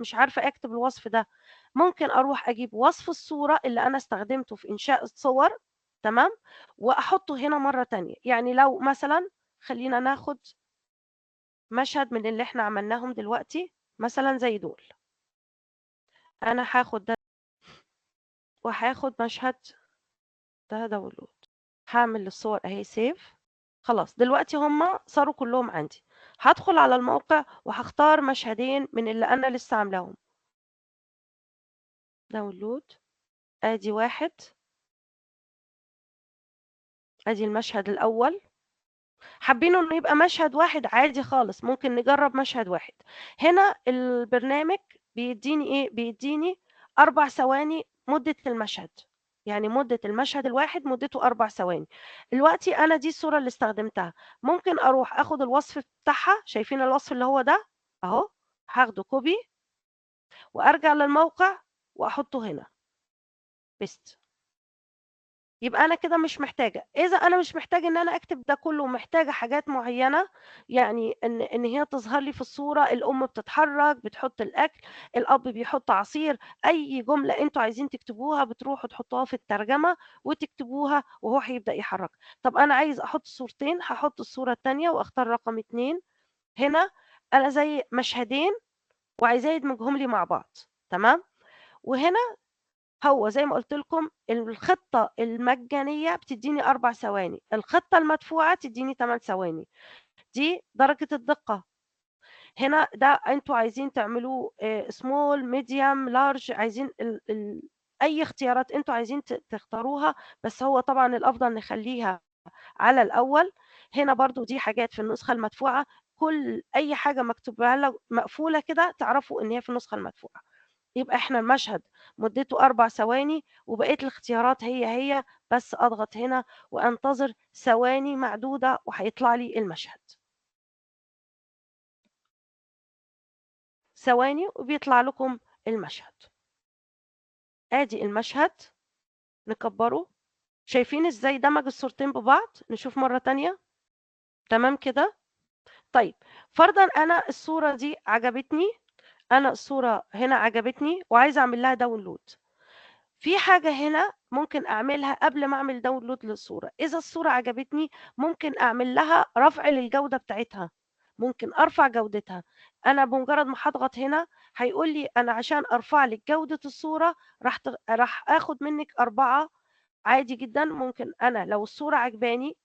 مش عارفة أكتب الوصف ده، ممكن أروح أجيب وصف الصورة اللي أنا استخدمته في إنشاء الصور، تمام، وأحطه هنا مرة تانية. يعني لو مثلًا خلّينا ناخد مشهد من اللي إحنا عملناهم دلوقتي، مثلًا زي دول. أنا هاخد ده وهاخد مشهد ده داونلود، هاعمل الصور أهي سيف. خلاص دلوقتي هم صاروا كلهم عندي. هادخل على الموقع وهاختار مشهدين من اللي أنا لسه عاملاهم. داونلود، آدي واحد، آدي المشهد الأول. حابين إنه يبقى مشهد واحد عادي خالص، ممكن نجرب مشهد واحد. هنا البرنامج بيديني إيه؟ بيديني 4 ثواني مدة المشهد، يعني مدة المشهد الواحد مدته 4 ثواني. دلوقتي أنا دي الصورة اللي استخدمتها، ممكن أروح آخد الوصف بتاعها، شايفين الوصف اللي هو ده أهو، هاخده كوبي وأرجع للموقع وأحطه هنا paste. يبقى أنا كده مش محتاجة. إذا أنا مش محتاجة إن أنا أكتب ده كله ومحتاجة حاجات معينة، يعني إن هي تظهر لي في الصورة، الأم بتتحرك، بتحط الأكل، الأب بيحط عصير، أي جملة أنتم عايزين تكتبوها بتروحوا تحطوها في الترجمة وتكتبوها وهو هيبدأ يحرك. طب أنا عايز أحط صورتين، هاحط الصورة التانية وأختار رقم 2. هنا أنا زي مشهدين وعايزاه يدمجهم لي مع بعض، تمام؟ وهنا هو زي ما قُلت لكم الخطة المجانية بتدّيني 4 ثواني، الخطة المدفوعة تدّيني 8 ثواني، دي درجة الدقة. هنا ده أنتم عايزين تعملوه small medium large، عايزين أي اختيارات أنتم عايزين تختاروها، بس هو طبعًا الأفضل نخلّيها على الأول. هنا برضه دي حاجات في النسخة المدفوعة، كل أي حاجة مكتوبة مقفولة كده تعرفوا إن هي في النسخة المدفوعة. يبقى إحنا المشهد مدته 4 ثواني وبقية الاختيارات هي، بس أضغط هنا وأنتظر ثواني معدودة وهيطلع لي المشهد. ثواني وبيطلع لكم المشهد. آدي المشهد، نكبره. شايفين إزاي دمج الصورتين ببعض؟ نشوف مرة تانية. تمام كده؟ طيب فرضًا أنا الصورة دي عجبتني، أنا الصورة هنا عجبتني وعايزة أعمل لها download. في حاجة هنا ممكن أعملها قبل ما أعمل download للصورة، إذا الصورة عجبتني ممكن أعمل لها رفع للجودة بتاعتها، ممكن أرفع جودتها. أنا بمجرد ما هاضغط هنا هيقول لي أنا عشان أرفع لِك جودة الصورة راح آخد منِّك 4. عادي جدًا، ممكن أنا لو الصورة عاجباني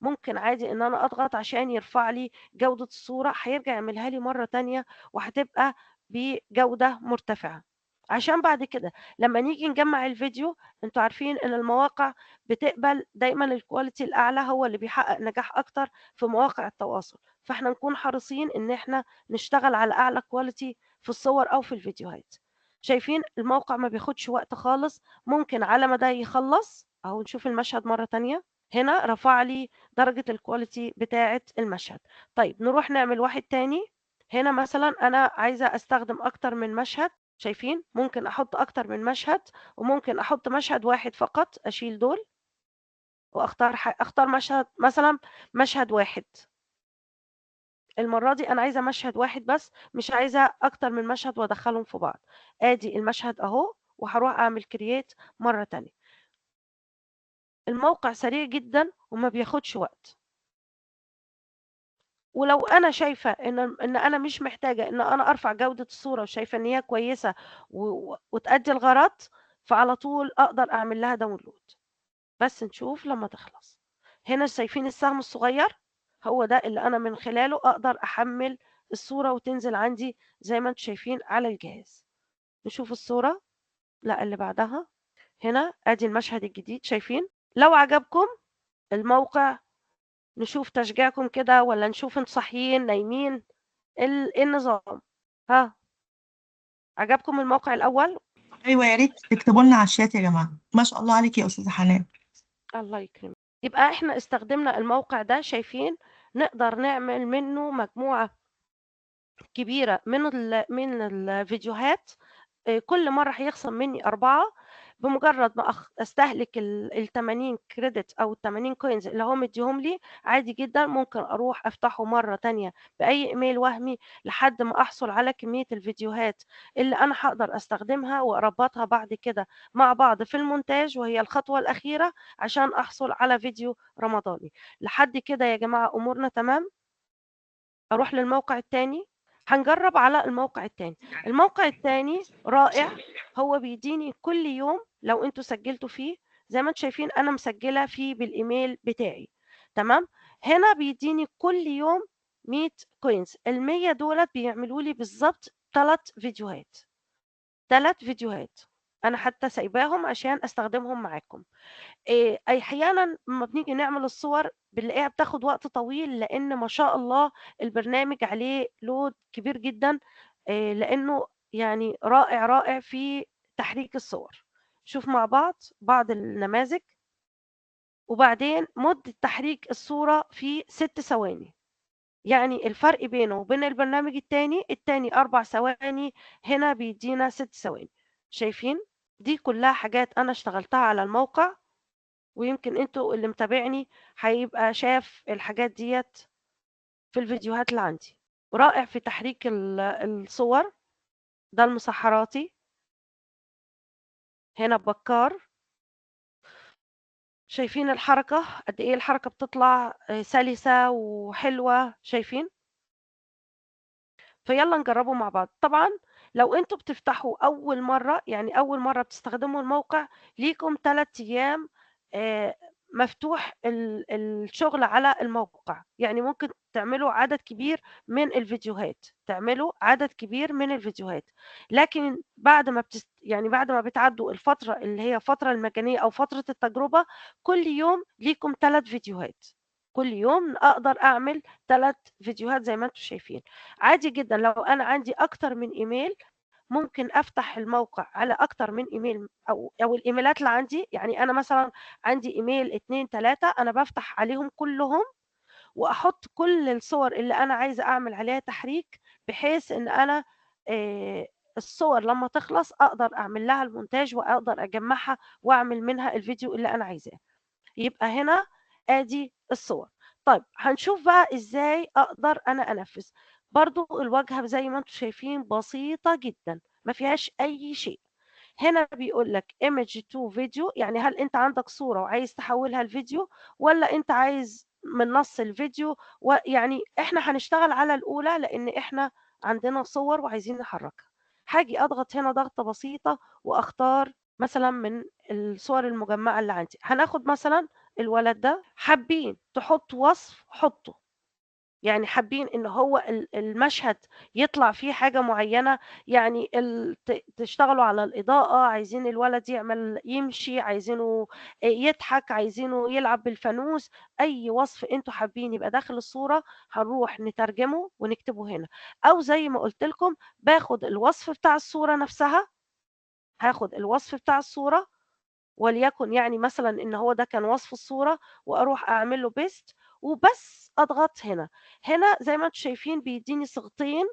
ممكن عادي إن أنا أضغط عشان يرفع لي جودة الصورة، هيرجع يعملها لي مرة تانية وهتبقى بجودة مرتفعة. عشان بعد كده لمّا نيجي نجمّع الفيديو، أنتم عارفين إن المواقع بتقبل دايمًا الquality الأعلى هو اللي بيحقق نجاح أكتر في مواقع التواصل، فإحنا نكون حريصين إن إحنا نشتغل على أعلى quality في الصور أو في الفيديوهات. شايفين الموقع ما بياخدش وقت خالص، ممكن على ما ده يخلّص أهو نشوف المشهد مرة تانية. هنا رفع لي درجة الquality بتاعة المشهد. طيب نروح نعمل واحد تاني. هنا مثلًا أنا عايزة أستخدم أكتر من مشهد، شايفين؟ ممكن أحط أكتر من مشهد، وممكن أحط مشهد واحد فقط، أشيل دول أختار مشهد مثلًا مشهد واحد. المرة دي أنا عايزة مشهد واحد بس، مش عايزة أكتر من مشهد وأدخّلهم في بعض. آدي المشهد أهو، وهاروح أعمل create مرة تانية. الموقع سريع جدًا وما بياخدش وقت. ولو أنا شايفة إن أنا مش محتاجة إن أنا أرفع جودة الصورة وشايفة إن هي كويسة وتأدي الغرض، فعلى طول أقدر أعمل لها download. بس نشوف لمّا تخلص. هنا شايفين السهم الصغير؟ هو ده اللي أنا من خلاله أقدر أحمّل الصورة وتنزل عندي زي ما أنتم شايفين على الجهاز. نشوف الصورة، لأ اللي بعدها. هنا آدي المشهد الجديد، شايفين؟ لو عجبكم الموقع نشوف تشجيعكم كده والّا نشوف أنتم صاحيين، نايمين، إيه النظام؟ ها، عجبكم الموقع الأول؟ أيوه يا ريت تكتبوا لنا على الشات يا جماعة، ما شاء الله عليكِ يا أستاذة حنان. الله يكرمك. يبقى إحنا استخدمنا الموقع ده، شايفين؟ نقدر نعمل منه مجموعة كبيرة من الفيديوهات. كل مرة هيخصم مني 4. بمجرد ما أستهلك ال80 credit أو ال80 coins اللي هو مديهم لي، عادي جدًا ممكن أروح أفتحه مرة تانية بأي إيميل وهمي لحد ما أحصل على كمية الفيديوهات اللي أنا هاقدر أستخدمها وأربطها بعد كده مع بعض في المونتاج، وهي الخطوة الأخيرة عشان أحصل على فيديو رمضاني. لحد كده يا جماعة أمورنا تمام؟ أروح للموقع التاني. هنجرب على الموقع التاني. الموقع التاني رائع، هو بيديني كل يوم لو انتوا سجلتوا فيه زي ما انتوا شايفين أنا مسجلة فيه بالإيميل بتاعي. تمام. هنا بيديني كل يوم 100 كوينز. ال100 دولت بيعملوا لي بالظبط 3 فيديوهات. 3 فيديوهات أنا حتى سايباهم عشان أستخدمهم معاكم. أحيانًا أمّا بنيجي نعمل الصور بنلاقيها بتاخد وقت طويل، لإن ما شاء الله البرنامج عليه load كبير جدًا، لإنه يعني رائع، رائع في تحريك الصور. نشوف مع بعض النماذج، وبعدين مدة تحريك الصورة في 6 ثواني. يعني الفرق بينه وبين البرنامج التاني 4 ثواني، هنا بيدّينا 6 ثواني. شايفين؟ دي كلّها حاجات أنا اشتغلتها على الموقع، ويمكن أنتم اللي متابعني هيبقى شاف الحاجات ديّة في الفيديوهات اللي عندي. رائع في تحريك الصور. ده المسحّراتي. هنا بكّار. شايفين الحركة، قد إيه الحركة بتطلع سلسة وحلوة، شايفين؟ فيالّا نجرّبه مع بعض. طبعًا لو أنتم بتفتحوا أول مرّة، يعني أول مرّة بتستخدموا الموقع، ليكم 3 أيام مفتوح الشغل على الموقع. يعني ممكن تعملوا عدد كبير من الفيديوهات، لكن يعني بعد ما بتعدّوا الفترة اللي هي الفترة المجانية أو فترة التجربة، كل يوم ليكم 3 فيديوهات. كل يوم أقدر أعمل 3 فيديوهات زي ما أنتم شايفين. عادي جدًا لو أنا عندي أكتر من إيميل ممكن أفتح الموقع على أكتر من إيميل أو الإيميلات اللي عندي، يعني أنا مثلًا عندي إيميل 2، 3 أنا بافتح عليهم كلّهم وأحُط كل الصور اللي أنا عايزة أعمل عليها تحريك، بحيث إن أنا آآ الصور لمّا تخلص أقدر أعمل لها الmontage وأقدر أجمّعها وأعمل منها الفيديو اللي أنا عايزاه. يبقى هنا آدي الصور. طيب هنشوف بقى إزاي أقدر أنا أنفّذ. برضه الواجهة زي ما أنتم شايفين بسيطة جدًا، ما فيهاش أي شيء. هنا بيقول لك image to video، يعني هل أنت عندك صورة وعايز تحوّلها لفيديو والّا أنت عايز من نَص الفيديو ويعني إحنا هنشتغل على الأولى لإن إحنا عندنا صور وعايزين نحرّكها. هاجي أضغط هنا ضغطة بسيطة وأختار مثلًا من الصور المجمّعة اللي عندي. هناخد مثلًا الولد ده، حابين تحطّوا وصف حطّوا. يعني حابين إن هو المشهد يطلع فيه حاجة معيّنة، يعني تشتغلوا على الإضاءة، عايزين الولد يمشي، عايزينه يضحك، عايزينه يلعب بالفانوس، أي وصف أنتم حابين يبقى داخل الصورة هنروح نترجمه ونكتبه هنا، أو زي ما قُلت لكم باخد الوصف بتاع الصورة نفسها، هاخد الوصف بتاع الصورة وليكن يعني مثلًا إن هو ده كان وصف الصورة وأروح أعمل له paste وبس أضغط هنا. هنا زي ما أنتم شايفين بيدّيني صيغتين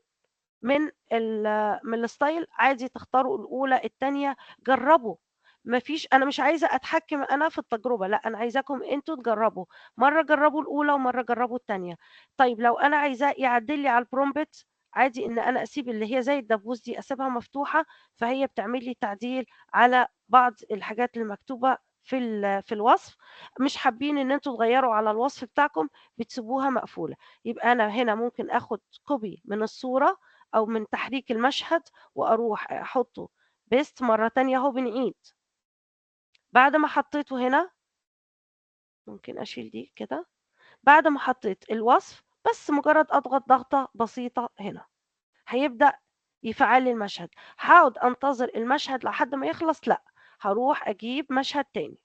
من الstyle، عادي تختاروا الأولى، التانية، جرّبوا. ما فيش، أنا مش عايزة أتحكّم أنا في التجربة، لأ أنا عايزاكم أنتم تجرّبوا، مرّة جرّبوا الأولى ومرّة جرّبوا التانية. طيب لو أنا عايزاه يعدّل لي على الprompt، عادي إن أنا أسيب اللي هي زي الدبوس دي أسيبها مفتوحة، فهي بتعمل لي تعديل على بعض الحاجات المكتوبة في الوصف. مش حابين إن أنتم تغيّروا على الوصف بتاعكم، بتسيبوها مقفولة. يبقى أنا هنا ممكن آخُد copy من الصورة أو من تحريك المشهد وأروح أحطه paste مرة تانية أهو بنعيد. بعد ما حطيته هنا ممكن أشيل دي كده، بعد ما حطيت الوصف بس مجرد أضغط ضغطة بسيطة هنا هيبدأ يفعل لي المشهد. هاقعد أنتظر المشهد لحد ما يخلص؟ لأ، هاروح أجيب مشهد تاني.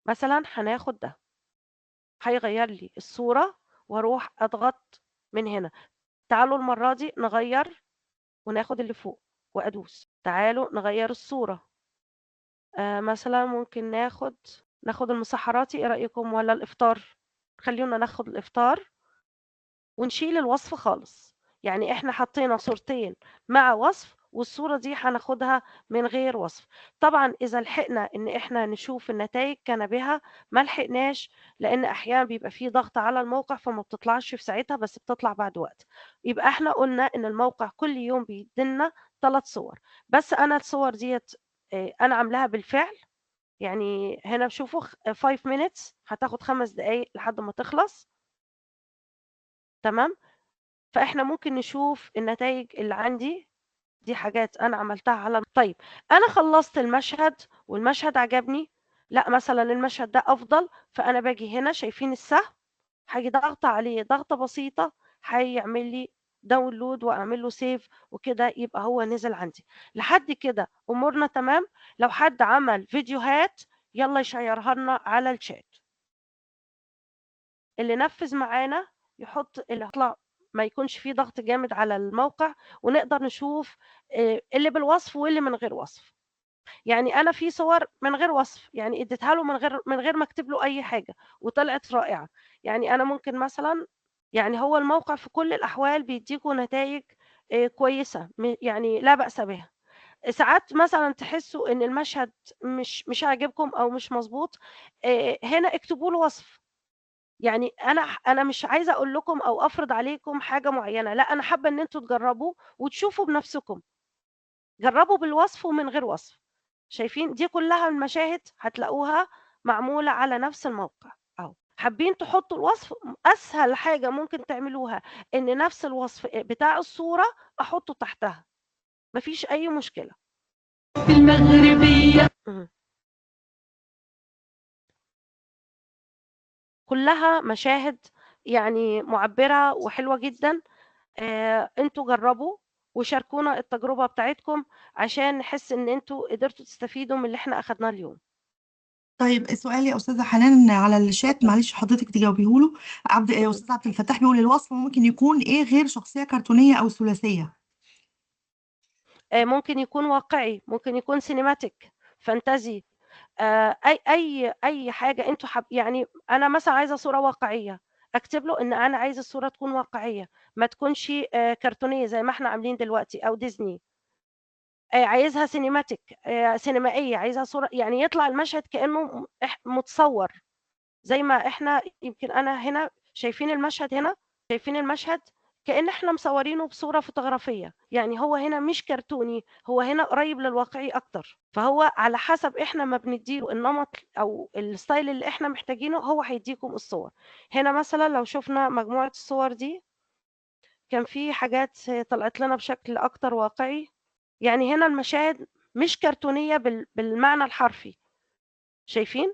مثلًا هناخد ده، هيغيّر لي الصورة وأروح أضغط من هنا. تعالوا المرة دي نغيّر وناخد اللي فوق وأدوس. تعالوا نغيّر الصورة. مثلًا ممكن ناخد المسحّراتي، إيه رأيكم والّا الإفطار؟ خلّونا ناخد الإفطار ونشيل الوصف خالص، يعني إحنا حطينا صورتين مع وصف والصورة دي هناخدها من غير وصف. طبعًا إذا لحقنا إن إحنا نشوف النتايج كان بها، ما لحقناش لإن أحيانًا بيبقى في ضغط على الموقع فما بتطلعش في ساعتها، بس بتطلع بعد وقت. يبقى إحنا قُلنا إن الموقع كل يوم بيدّي لنا 3 صور، بس أنا الصور ديّة أنا عاملاها بالفعل. يعني هنا شوفوا 5 minutes هتاخد 5 دقايق لحد ما تخلص، تمام؟ فإحنا ممكن نشوف النتايج اللي عندي، دي حاجات أنا عملتها على طيب أنا خلّصت المشهد والمشهد عجبني، لأ مثلًا المشهد ده أفضل، فأنا باجي هنا شايفين السهم، هاجي ضاغطة عليه ضغطة بسيطة هيعمل لي download وأعمل له save وكده يبقى هو نزل عندي. لحد كده أمورنا تمام. لو حد عمل فيديوهات يالّا يشيّرها لنا على الchat. اللي نفّذ معانا يحط اللي هيطلع ما يكونش في ضغط جامد على الموقع، ونقدر نشوف اللي بالوصف واللي من غير وصف. يعني أنا في صور من غير وصف، يعني اديتها له من غير ما أكتب له أي حاجة وطلعت رائعة. يعني أنا ممكن مثلًا، يعني هو الموقع في كل الأحوال بيدّيكم نتايج كويسة، يعني لا بأس بها. ساعات مثلًا تحسّوا إن المشهد مش عاجبكم أو مش مضبوط، هنا اكتبوا له وصف. يعني أنا مش عايزة أقول لكم أو أفرض عليكم حاجة معيّنة، لأ أنا حابة إن أنتم تجرّبوا وتشوفوا بنفسكم. جرّبوا بالوصف ومن غير وصف. شايفين دي كلّها المشاهد هتلاقوها معمولة على نفس الموقع أهو. حابين تحطّوا الوصف، أسهل حاجة ممكن تعملوها إن نفس الوصف بتاع الصورة أحطّه تحتها، ما فيش أي مشكلة. في المغربية كلّها مشاهد يعني مُعبّرة وحلوة جدًا. أنتم جرّبوا وشاركونا التجربة بتاعتكم عشان نحس إن أنتم قدرتوا تستفيدوا من اللي إحنا أخدناه اليوم. طيب سؤالي يا استاذه حنان على الشات، معلش حضرتك تجاوبيه له. استاذ عبد الفتاح بيقول الوصف ممكن يكون ايه غير شخصيه كرتونيه او ثلاثيه؟ ممكن يكون واقعي، ممكن يكون سينماتيك، فانتازي، أي حاجة أنتم يعني أنا مثلًا عايزة صورة واقعية، أكتب له إن أنا عايزة الصورة تكون واقعية، ما تكونش كرتونية زي ما إحنا عاملين دلوقتي أو ديزني، عايزها سينماتيك، سينمائية، عايزها صورة يعني يطلع المشهد كأنه متصوّر، زي ما إحنا يمكن أنا هنا شايفين المشهد هنا، شايفين المشهد كأن إحنا مصورينه بصورة فوتوغرافية، يعني هو هنا مش كرتوني، هو هنا قريب للواقعي أكتر، فهو على حسب إحنا ما بندّي له النمط أو الstyle اللي إحنا محتاجينه هو هيدّيكم الصور. هنا مثلًا لو شُفنا مجموعة الصور دي، كان في حاجات طلعت لنا بشكل أكتر واقعي، يعني هنا المشاهد مش كرتونية بالمعنى الحرفي، شايفين؟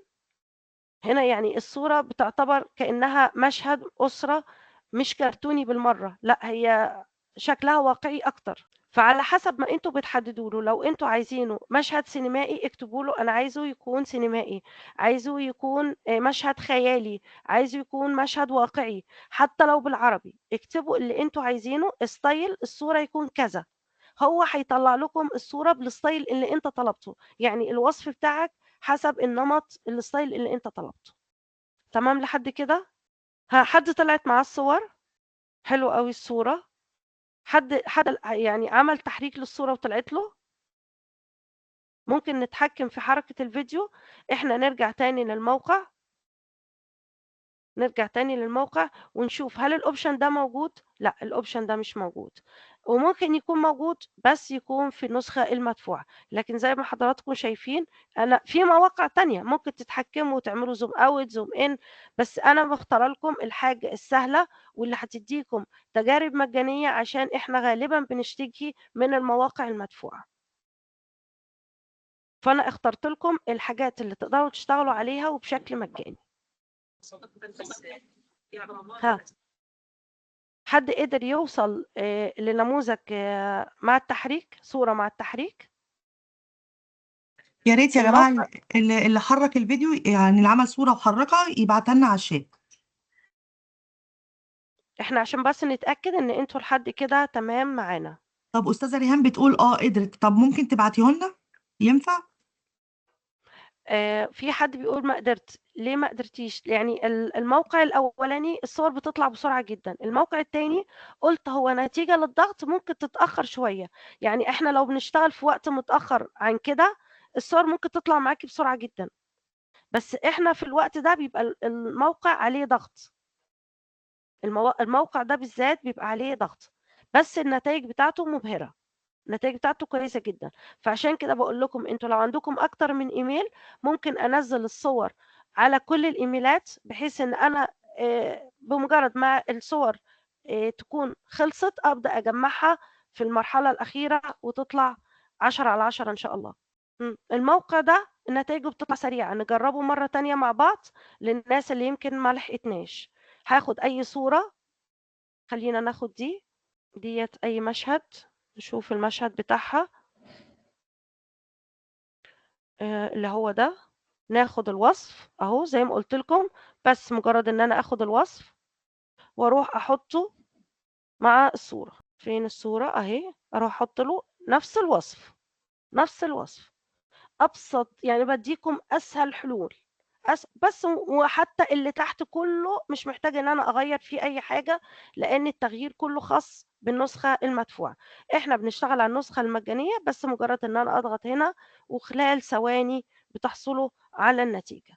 هنا يعني الصورة بتعتبر كأنها مشهد أسرة مش كرتوني بالمرة، لأ هي شكلها واقعي أكتر، فعلى حسب ما أنتم بتحددوا له، لو أنتم عايزينه مشهد سينمائي اكتبوا له أنا عايزه يكون سينمائي، عايزه يكون مشهد خيالي، عايزه يكون مشهد واقعي، حتى لو بالعربي، اكتبوا اللي أنتم عايزينه style الصورة يكون كذا، هو هيطلّع لكم الصورة بالstyle اللي أنت طلبته، يعني الوصف بتاعك حسب النمط الstyle اللي أنت طلبته. تمام لحد كده؟ حد طلعت معاه الصور؟ حلو أوي الصورة. حد يعني عمل تحريك للصورة وطلعت له؟ ممكن نتحكم في حركة الفيديو، إحنا نرجع تاني للموقع ونشوف هل الoption ده موجود؟ لأ الoption ده مش موجود، وممكن يكون موجود بس يكون في النسخة المدفوعة، لكن زي ما حضراتكم شايفين أنا في مواقع تانية ممكن تتحكموا وتعملوا zoom out zoom in، بس أنا مختارة لكم الحاجة السهلة واللي هتديكم تجارب مجانية عشان إحنا غالبًا بنشتكي من المواقع المدفوعة. فأنا اخترت لكم الحاجات اللي تقدروا تشتغلوا عليها وبشكل مجاني. ها حد قدر يوصل لنموذج مع التحريك، صورة مع التحريك؟ يا ريت يا جماعه الموقع اللي حرك الفيديو، يعني اللي عمل صوره وحركها يبعتها لنا على الشات. إحنا عشان بس نتأكد إن أنتم لحد كده تمام معانا. طب استاذه ريهام بتقول قدرت، طب ممكن تبعتيه لنا؟ ينفع؟ في حد بيقول ما قدرت، ليه ما قدرتيش؟ يعني الموقع الأولاني الصور بتطلع بسرعة جدًا، الموقع التاني قُلت هو نتيجة للضغط ممكن تتأخر شوية، يعني إحنا لو بنشتغل في وقت متأخر عن كده، الصور ممكن تطلع معاكِ بسرعة جدًا، بس إحنا في الوقت ده بيبقى الموقع عليه ضغط. الموقع ده بالذات بيبقى عليه ضغط، بس النتايج بتاعته مبهرة، النتايج بتاعته كويسة جدًا، فعشان كده باقول لكم أنتم لو عندكم أكتر من إيميل ممكن أنزّل الصور على كل الإيميلات، بحيث إن أنا بمجرد ما الصور تكون خلصت أبدأ أجمّعها في المرحلة الأخيرة وتطلع 10 على 10 إن شاء الله. الموقع ده نتايجه بتطلع سريعة، نجرّبه مرّة تانية مع بعض للناس اللي يمكن ما لحقتناش. هاخد أي صورة، خلّينا ناخد ديّة أي مشهد، نشوف المشهد بتاعها اللي هو ده، ناخد الوصف أهو زي ما قُلت لكم، بس مجرّد إن أنا آخد الوصف وأروح أحطّه مع الصورة، فين الصورة أهي، أروح أحط له نفس الوصف، نفس الوصف. أبسط يعني بادّيكم أسهل حلول، بس وحتى اللي تحت كُلّه مش محتاجة إن أنا أغيّر فيه أي حاجة، لإن التغيير كُلّه خاص بالنسخة المدفوعة. إحنا بنشتغل على النسخة المجانية بس مجرّد إن أنا أضغط هنا وخلال ثواني بتحصلوا على النتيجة.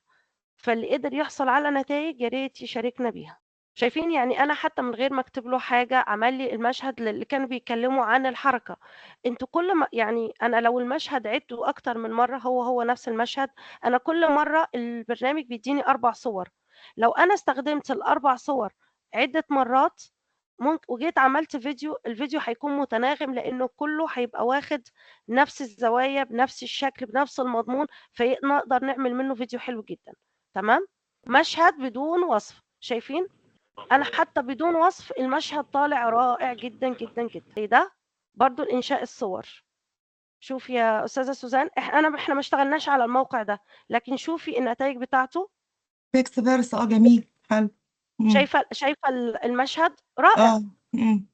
فاللي قدر يحصل على نتايج يا ريت يشاركنا بيها. شايفين يعني أنا حتى من غير ما أكتب له حاجة عمل لي المشهد اللي كانوا بيتكلموا عن الحركة، أنتم كل ما يعني أنا لو المشهد عِدته أكتر من مرّة هو نفس المشهد، أنا كل مرّة البرنامج بيدّيني 4 صور، لو أنا استخدمت ال4 صور عدة مرات وجيت عملت فيديو، الفيديو هيكون متناغم لإنه كلّه هيبقى واخد نفس الزوايا بنفس الشكل بنفس المضمون، نقدر نعمل منه فيديو حلو جدًا، تمام؟ مشهد بدون وصف، شايفين؟ أنا حتى بدون وصف المشهد طالع رائع جدًا، جدًا، جدًا. زي ده برضه لإنشاء الصور، شوفي يا أستاذة سوزان، إحنا ما اشتغلناش على الموقع ده، لكن شوفي النتايج بتاعته. فيكس فيرس جميل حلو. مم. شايفة المشهد رائع. اه. مم.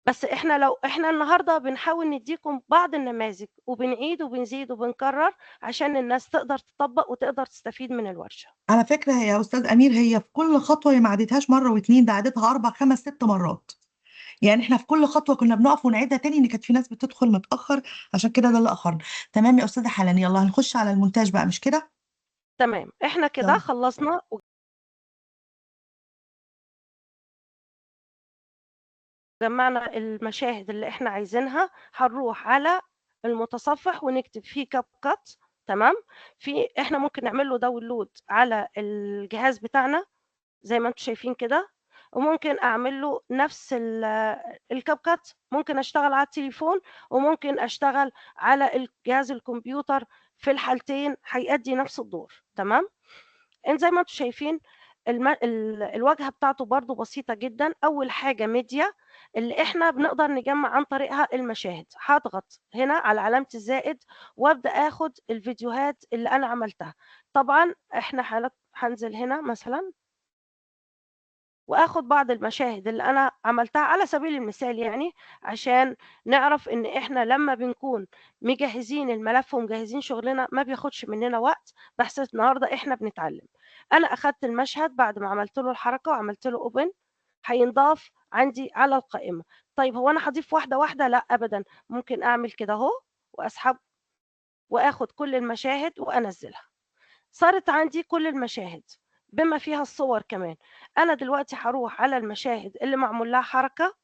بس إحنا النهارده بنحاول نديكم بعض النماذج، وبنعيد وبنزيد وبنكرر عشان الناس تقدر تطبق وتقدر تستفيد من الورشة. على فكرة يا أستاذ أمير، هي في كل خطوة هي ما عدتهاش مرة واتنين، ده عدتها 4 5 6 مرات. يعني احنا في كل خطوة كنا بنقف ونعيدها تاني، ان كانت في ناس بتدخل متأخر، عشان كده ده اللي أخرنا. تمام يا أستاذة حنان، يلا هنخش على المونتاج بقى، مش كده؟ تمام، إحنا كده يلا. خلصنا وجمعنا المشاهد اللي إحنا عايزينها. هنروح على المتصفح ونكتب فيه CapCut. تمام. إحنا ممكن نعمل له داونلود على الجهاز بتاعنا زي ما أنتم شايفين كده، وممكن أعمل له نفس الCapCut. ممكن أشتغل على التليفون وممكن أشتغل على جهاز الكمبيوتر، في الحالتين هيأدي نفس الدور. تمام. زي ما أنتم شايفين الواجهة بتاعته برضه بسيطة جدًا. أول حاجة ميديا اللي إحنا بنقدر نجمّع عن طريقها المشاهد. هاضغط هنا على علامة الزائد وأبدأ آخد الفيديوهات اللي أنا عملتها. طبعًا إحنا هانزل هنا مثلًا وآخد بعض المشاهد اللي أنا عملتها على سبيل المثال يعني، عشان نعرف إن إحنا لمّا بنكون مجهّزين الملف ومجهّزين شغلنا ما بياخدش مننا وقت، بحيث النهارده إحنا بنتعلم. أنا أخدت المشهد بعد ما عملت له الحركة وعملت له open، هينضاف عندي على القائمة. طيب هو أنا هاضيف واحدة، واحدة؟ لأ أبدًا، ممكن أعمل كده أهو وأسحب وآخد كل المشاهد وأنزّلها. صارت عندي كل المشاهد بما فيها الصور كمان. أنا دلوقتي هاروح على المشاهد اللي معمول لها حركة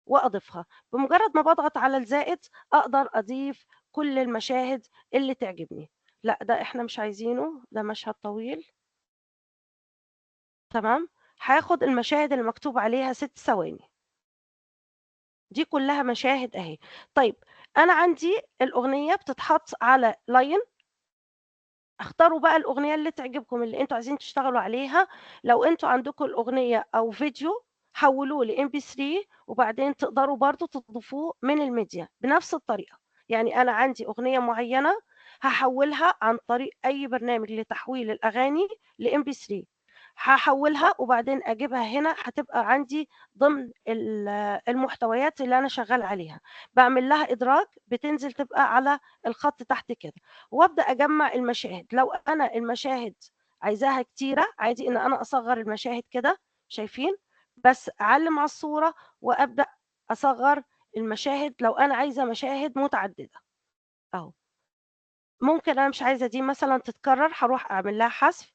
وأضيفها. بمجرد ما باضغط على الزائد أقدر أضيف كل المشاهد اللي تعجبني. لأ ده إحنا مش عايزينه، ده مشهد طويل. تمام. هاخد المشاهد اللي مكتوب عليها 6 ثواني. دي كلها مشاهد أهي. طيب أنا عندي الأغنية بتتحط على line. اختاروا بقى الأغنية اللي تعجبكم، اللي أنتم عايزين تشتغلوا عليها. لو أنتم عندكم الأغنية أو فيديو حولوه لMP3، وبعدين تقدروا برضه تضيفوه من الميديا بنفس الطريقة. يعني أنا عندي أغنية معينة هاحولها عن طريق أي برنامج لتحويل الأغاني لMP3. هاحولها وبعدين أجيبها هنا، هتبقى عندي ضمن المحتويات اللي أنا شغال عليها. باعمل لها إدراج، بتنزل تبقى على الخط تحت كده، وابدا اجمع المشاهد. لو انا المشاهد عايزاها كتيره، عادي ان انا اصغر المشاهد كده، شايفين؟ بس اعلم على الصوره وابدا اصغر المشاهد لو انا عايزه مشاهد متعدده اهو. ممكن انا مش عايزه دي مثلا تتكرر، هروح اعمل لها حذف.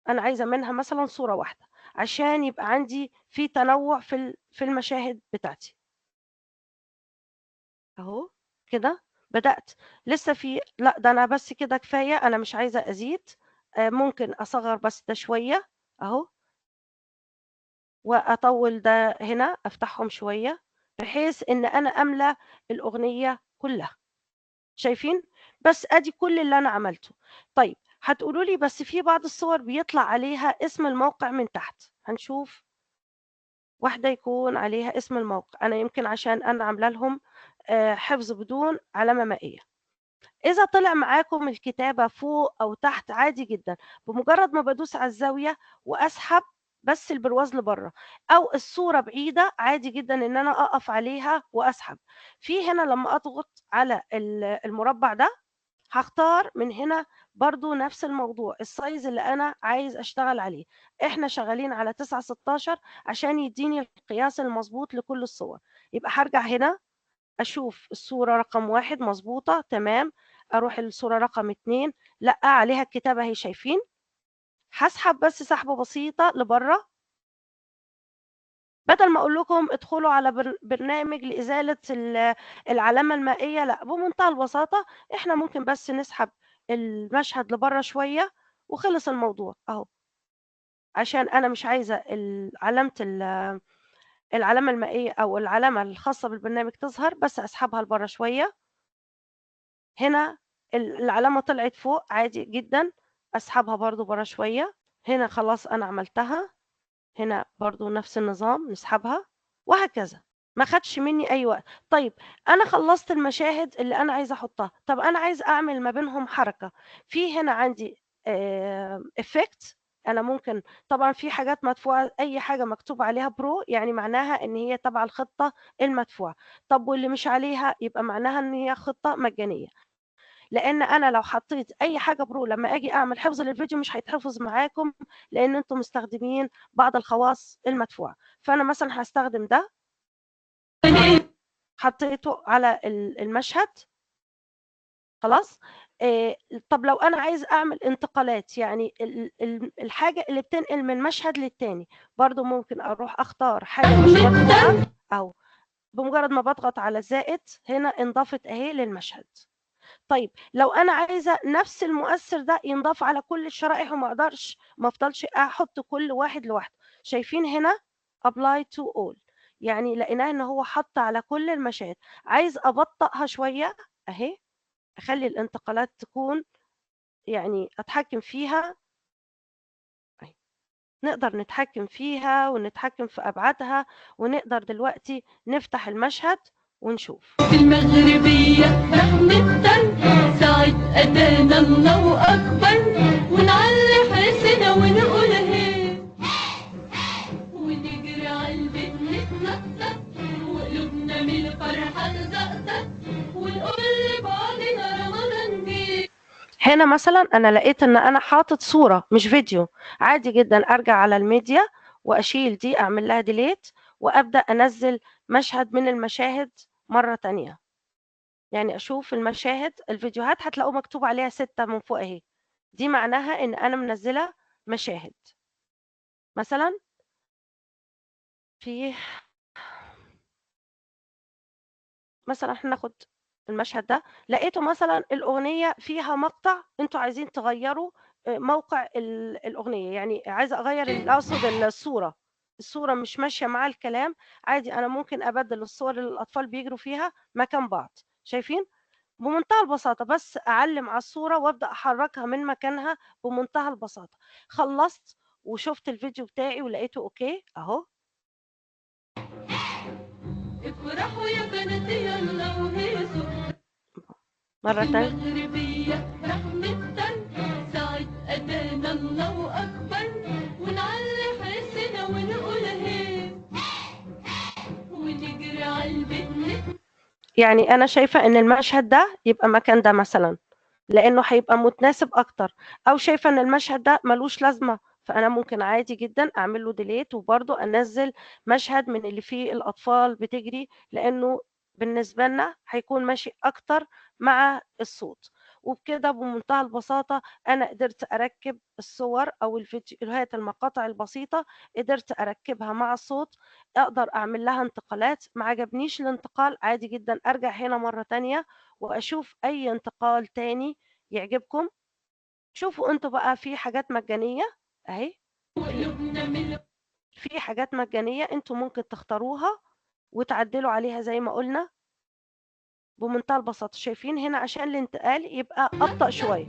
انا عايزه منها مثلا صوره واحده عشان يبقى عندي في تنوع في المشاهد بتاعتي اهو كده. بدأت لسه لأ ده أنا بس كده كفاية، أنا مش عايزة أزيد. ممكن أصغّر بس ده شوية أهو، وأطوّل ده هنا، أفتحهم شوية بحيث إن أنا أملى الأغنية كلّها، شايفين؟ بس أدي كل اللي أنا عملته. طيب هتقولوا لي بس في بعض الصور بيطلع عليها اسم الموقع من تحت. هنشوف واحدة يكون عليها اسم الموقع. أنا يمكن عشان أنا عاملة لهم حفظ بدون علامة مائية. إذا طلع معاكم الكتابة فوق أو تحت عادي جدًا. بمجرد ما بادوس على الزاوية وأسحب بس البرواز لبرّه، أو الصورة بعيدة، عادي جدًا إن أنا أقف عليها وأسحب. في هنا لمّا أضغط على المربع ده، هاختار من هنا برضه نفس الموضوع، الsize اللي أنا عايز أشتغل عليه. إحنا شغالين على 9:16 عشان يدّيني القياس المضبوط لكل الصور. يبقى هارجع هنا أشوف الصورة رقم 1 مضبوطة تمام، أروح الصورة رقم 2 لأ، عليها الكتابة أهي شايفين؟ هاسحب بس سحبة بسيطة لبرّه، بدل ما أقول لكم ادخلوا على برنامج لإزالة العلامة المائية، لأ، بمنتهى البساطة إحنا ممكن بس نسحب المشهد لبرّه شوية وخلص الموضوع أهو. عشان أنا مش عايزة العلامة المائية أو العلامة الخاصة بالبرنامج تظهر، بس أسحبها لبرّه شوية. هنا العلامة طلعت فوق عادي جدًا، أسحبها برضه برّه شوية. هنا خلاص أنا عملتها، هنا برضه نفس النظام نسحبها وهكذا. ما خدش مني اي وقت. طيب انا خلصت المشاهد اللي انا عايزه احطها، طب انا عايز اعمل ما بينهم حركه. في هنا عندي افكت، انا ممكن طبعا في حاجات مدفوعه، اي حاجه مكتوب عليها برو يعني معناها ان هي تبع الخطه المدفوعه. طب واللي مش عليها يبقى معناها ان هي خطه مجانيه. لان انا لو حطيت اي حاجه برو لما اجي اعمل حفظ للفيديو مش هيتحفظ معاكم، لان انتم مستخدمين بعض الخواص المدفوعه. فانا مثلا هستخدم ده، حطيته على المشهد خلاص. طب لو أنا عايز أعمل انتقالات، يعني الحاجة اللي بتنقل من مشهد للتاني، برضو ممكن أروح أختار حاجة مش مدفوعة، أو بمجرد ما باضغط على زائد هنا انضافت أهي للمشهد. طيب لو أنا عايزة نفس المؤثر ده ينضاف على كل الشرائح وما ما أفضلش أحط كل واحد لوحده، شايفين هنا apply to all، يعني لقيناه إن هو حط على كل المشاهد. عايز أبطئها شوية أهي، أخلي الانتقالات تكون يعني أتحكم فيها أهي. نقدر نتحكم فيها ونتحكم في أبعادها، ونقدر دلوقتي نفتح المشهد ونشوف. في المغربية رحمة ساعة أدانا الله أكبر، ونعلي حسنا ونقول هي، ونجري عالبيت نتنطط، وقلوبنا من الفرحة تزقطط، ونقول لبعضنا رمضان جه. هنا مثلا أنا لقيت إن أنا حاطط صورة مش فيديو، عادي جدا أرجع على الميديا وأشيل دي، أعمل لها ديليت، وأبدأ أنزل مشهد من المشاهد مرة تانية. يعني أشوف المشاهد، الفيديوهات هتلاقوا مكتوب عليها 6 من فوق أهي، دي معناها إن أنا منزلة مشاهد. مثلا في مثلا احنا ناخد المشهد ده، لقيته مثلا الأغنية فيها مقطع انتوا عايزين تغيروا موقع الأغنية، يعني عايزة أغير أقصد الصورة مش ماشية مع الكلام، عادي أنا ممكن أبدل الصور اللي الأطفال بيجروا فيها مكان بعض. شايفين بمنتهى البساطة، بس أعلم على الصورة وأبدأ أحركها من مكانها بمنتهى البساطة. خلصت وشفت الفيديو بتاعي ولقيته أوكي أهو. افرحوا يا بناتي يلا وهيصوا، مرة في تانية المغربية رحمة ساعة أدانا الله أكبر، ونعلي حسنا ونقول هي، ونجري عالبيت. يعني أنا شايفة إن المشهد ده يبقى مكان ده مثلا، لأنه هيبقى متناسب أكتر، أو شايفة إن المشهد ده ملوش لازمة، فأنا ممكن عادي جدا أعمل له ديليت وبرضه أنزل مشهد من اللي فيه الأطفال بتجري، لأنه بالنسبة لنا هيكون ماشي أكتر مع الصوت. وبكده بمنتهى البساطة أنا قدرت أركب الصور أو الفيديوهات، المقاطع البسيطة قدرت أركبها مع الصوت، أقدر أعمل لها انتقالات. ما عجبنيش الانتقال عادي جدا أرجع هنا مرة تانية وأشوف أي انتقال تاني يعجبكم. شوفوا أنتم بقى في حاجات مجانية أهي، في حاجات مجانية أنتم ممكن تختاروها وتعدلوا عليها زي ما قلنا بمنتهى البساطة. شايفين هنا عشان الانتقال يبقى أبطأ شوية،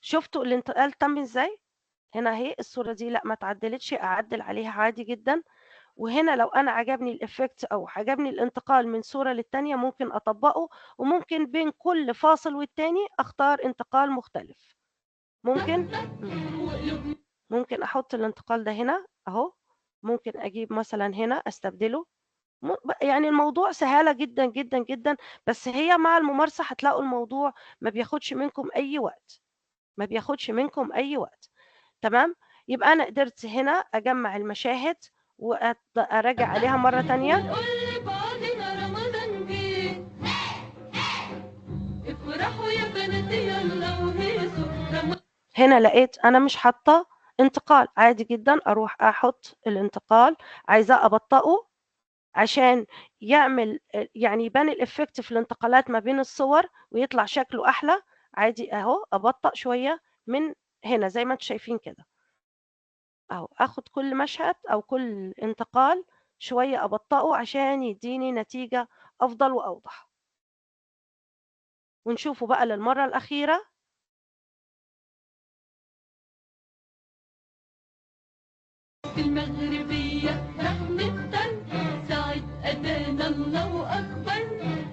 شفتوا الانتقال تم ازاي؟ هنا اهي الصورة دي لا ما تعدلتش، أعدل عليها عادي جدا. وهنا لو أنا عجبني الإفكت أو عجبني الانتقال من صورة للتانية ممكن أطبقه، وممكن بين كل فاصل والتاني أختار انتقال مختلف. ممكن أحط الانتقال ده هنا أهو، ممكن أجيب مثلا هنا أستبدله. يعني الموضوع سهالة جدا جدا جدا، بس هي مع الممارسة هتلاقوا الموضوع ما بياخدش منكم أي وقت، ما بياخدش منكم أي وقت. تمام، يبقى أنا قدرت هنا أجمع المشاهد وأراجع عليها مرة تانية. هنا لقيت أنا مش حاطة انتقال، عادي جدا أروح أحط الانتقال، عايزاه أبطئه عشان يعمل يعني يبان الإفكت في الانتقالات ما بين الصور ويطلع شكله أحلى. عادي أهو أبطأ شوية من هنا زي ما انتم شايفين كده أهو، أخد كل مشهد أو كل انتقال شوية أبطئه عشان يديني نتيجة أفضل وأوضح. ونشوفه بقى للمرة الأخيرة. في المغربية بيا رح نفطر ساعة أذان الله أكبر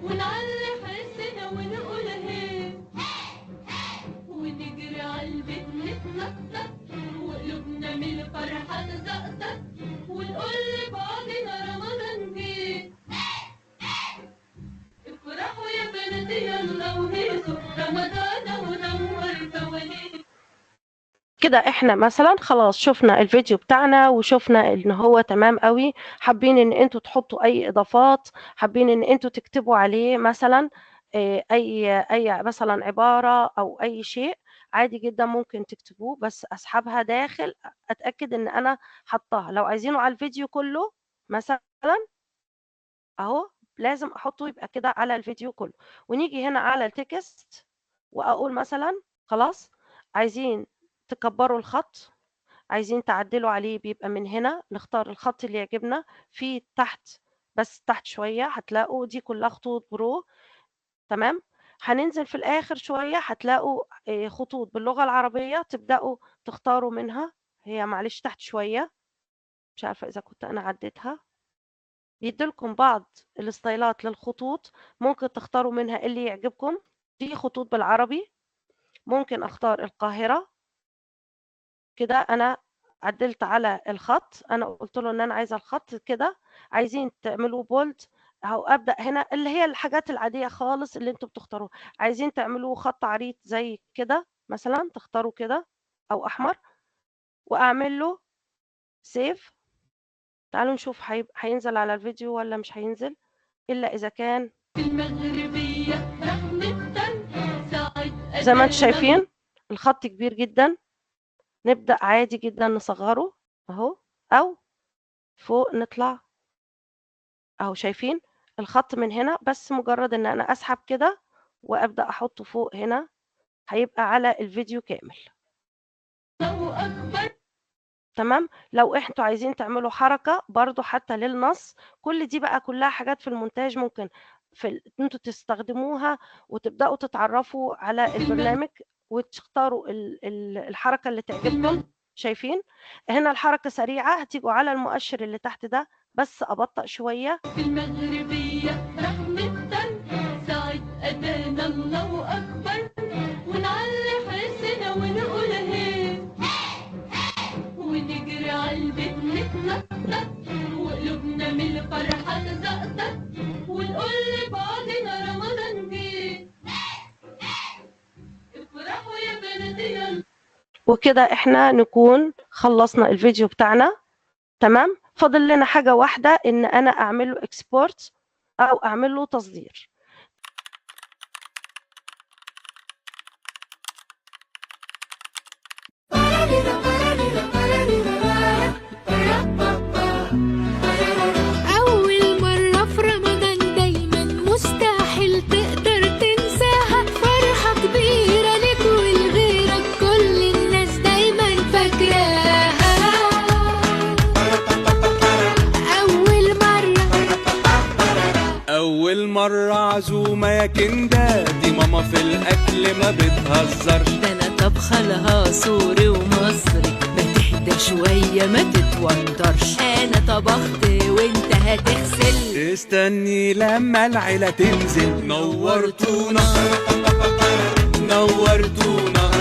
ونعلي حسنا ونقول هي ونجري عالبيت نتنطط وقلوبنا من الفرحة تزقطط ونقول لبعضنا رمضان جه افرحوا يا بلدي يلا وهيصوا رمضان ونور فوانيس. كده احنا مثلا خلاص شفنا الفيديو بتاعنا وشفنا ان هو تمام قوي. حابين ان انتوا تحطوا اي اضافات، حابين ان انتوا تكتبوا عليه مثلا اي مثلا عبارة او اي شيء، عادي جدا ممكن تكتبوه، بس اسحبها داخل اتاكد ان انا حطاها. لو عايزينه على الفيديو كله مثلا اهو لازم احطه يبقى كده على الفيديو كله. ونيجي هنا على التكست واقول مثلا خلاص عايزين تكبروا الخط، عايزين تعدلوا عليه، بيبقى من هنا نختار الخط اللي يعجبنا. في تحت بس تحت شوية هتلاقوا دي كلها خطوط برو، تمام. هننزل في الآخر شوية هتلاقوا خطوط باللغة العربية، تبدأوا تختاروا منها. هي معلش تحت شوية، مش عارفة إذا كنت أنا عديتها. بيديلكم بعض الستايلات للخطوط، ممكن تختاروا منها اللي يعجبكم. دي خطوط بالعربي، ممكن أختار القاهرة. كده أنا عدلت على الخط، أنا قلت له إن أنا عايزة الخط كده. عايزين تعملوه بولد أو أبدأ هنا اللي هي الحاجات العادية خالص اللي أنتوا بتختاروها. عايزين تعملوه خط عريض زي كده مثلا تختاروا كده أو أحمر، وأعمل له سيف. تعالوا نشوف هينزل على الفيديو ولا مش هينزل، إلا إذا كان المغربية رح نفطر ساعة زي ما انتم شايفين الخط كبير جدا. نبدأ عادي جدا نصغره اهو، او فوق نطلع اهو. شايفين الخط من هنا، بس مجرد ان انا اسحب كده وابدأ احطه فوق هنا هيبقى على الفيديو كامل. الله أكبر. تمام. لو انتوا عايزين تعملوا حركة برضو حتى للنص، كل دي بقى كلها حاجات في المونتاج ممكن انتوا تستخدموها وتبدأوا تتعرفوا على البرنامج وتختاروا الحركة اللي تعجبكم. شايفين هنا الحركة سريعة، هتيجوا على المؤشر اللي تحت ده بس أبطأ شوية. في المغربية رح نفطر ساعة أذان الله أكبر ونعلي حسنا ونقول هي ونجري عالبيت نتنطط وقلوبنا من الفرحة تزقطط ونقول لبعضنا رمضان جه افرحوا يا بلدي يلا. وكده احنا نكون خلصنا الفيديو بتاعنا، تمام. فاضل لنا حاجة واحدة، ان انا اعمل له اكسبورت او اعمل له تصدير. أول مرة في رمضان دايما مستحيل تقدر تنساها، فرحة كبيرة لك ولغيرك كل الناس دايما فاكراها. أول مرة عزومة يا كندا، دي ماما في الأكل ما بتهزرش. ده أنا طبخة لها سوري ومصري، ما تهدى شوية ما تتوترش. أنا طبخت وأنت هتغسل، استني لما العيلة تنزل. نورتونا نورتونا.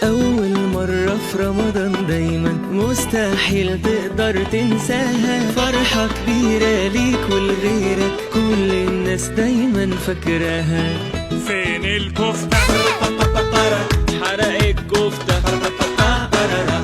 أول مرة في رمضان دايما مستحيل تقدر تنساها، فرحة كبيرة ليك ولغيرك كل الناس دايما فاكراها. فين الكفتة؟ حرق الكفتة.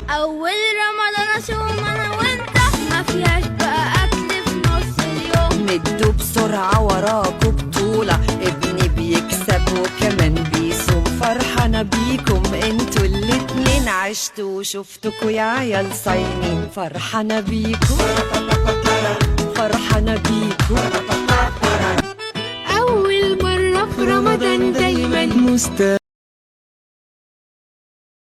أول رمضان أصوم أنا وأنت، ما فيهاش بقى أكل في نص اليوم. مدوا بسرعة وراكوا بطولة، ابني بيكسب وكمان بيصوم. فرحانة بيكم انتوا الاتنين، عشتوا وشفتكوا يا عيال صايمين. فرحانة بيكم فرحانة بيكم. أول مرة في رمضان دايما مستحيل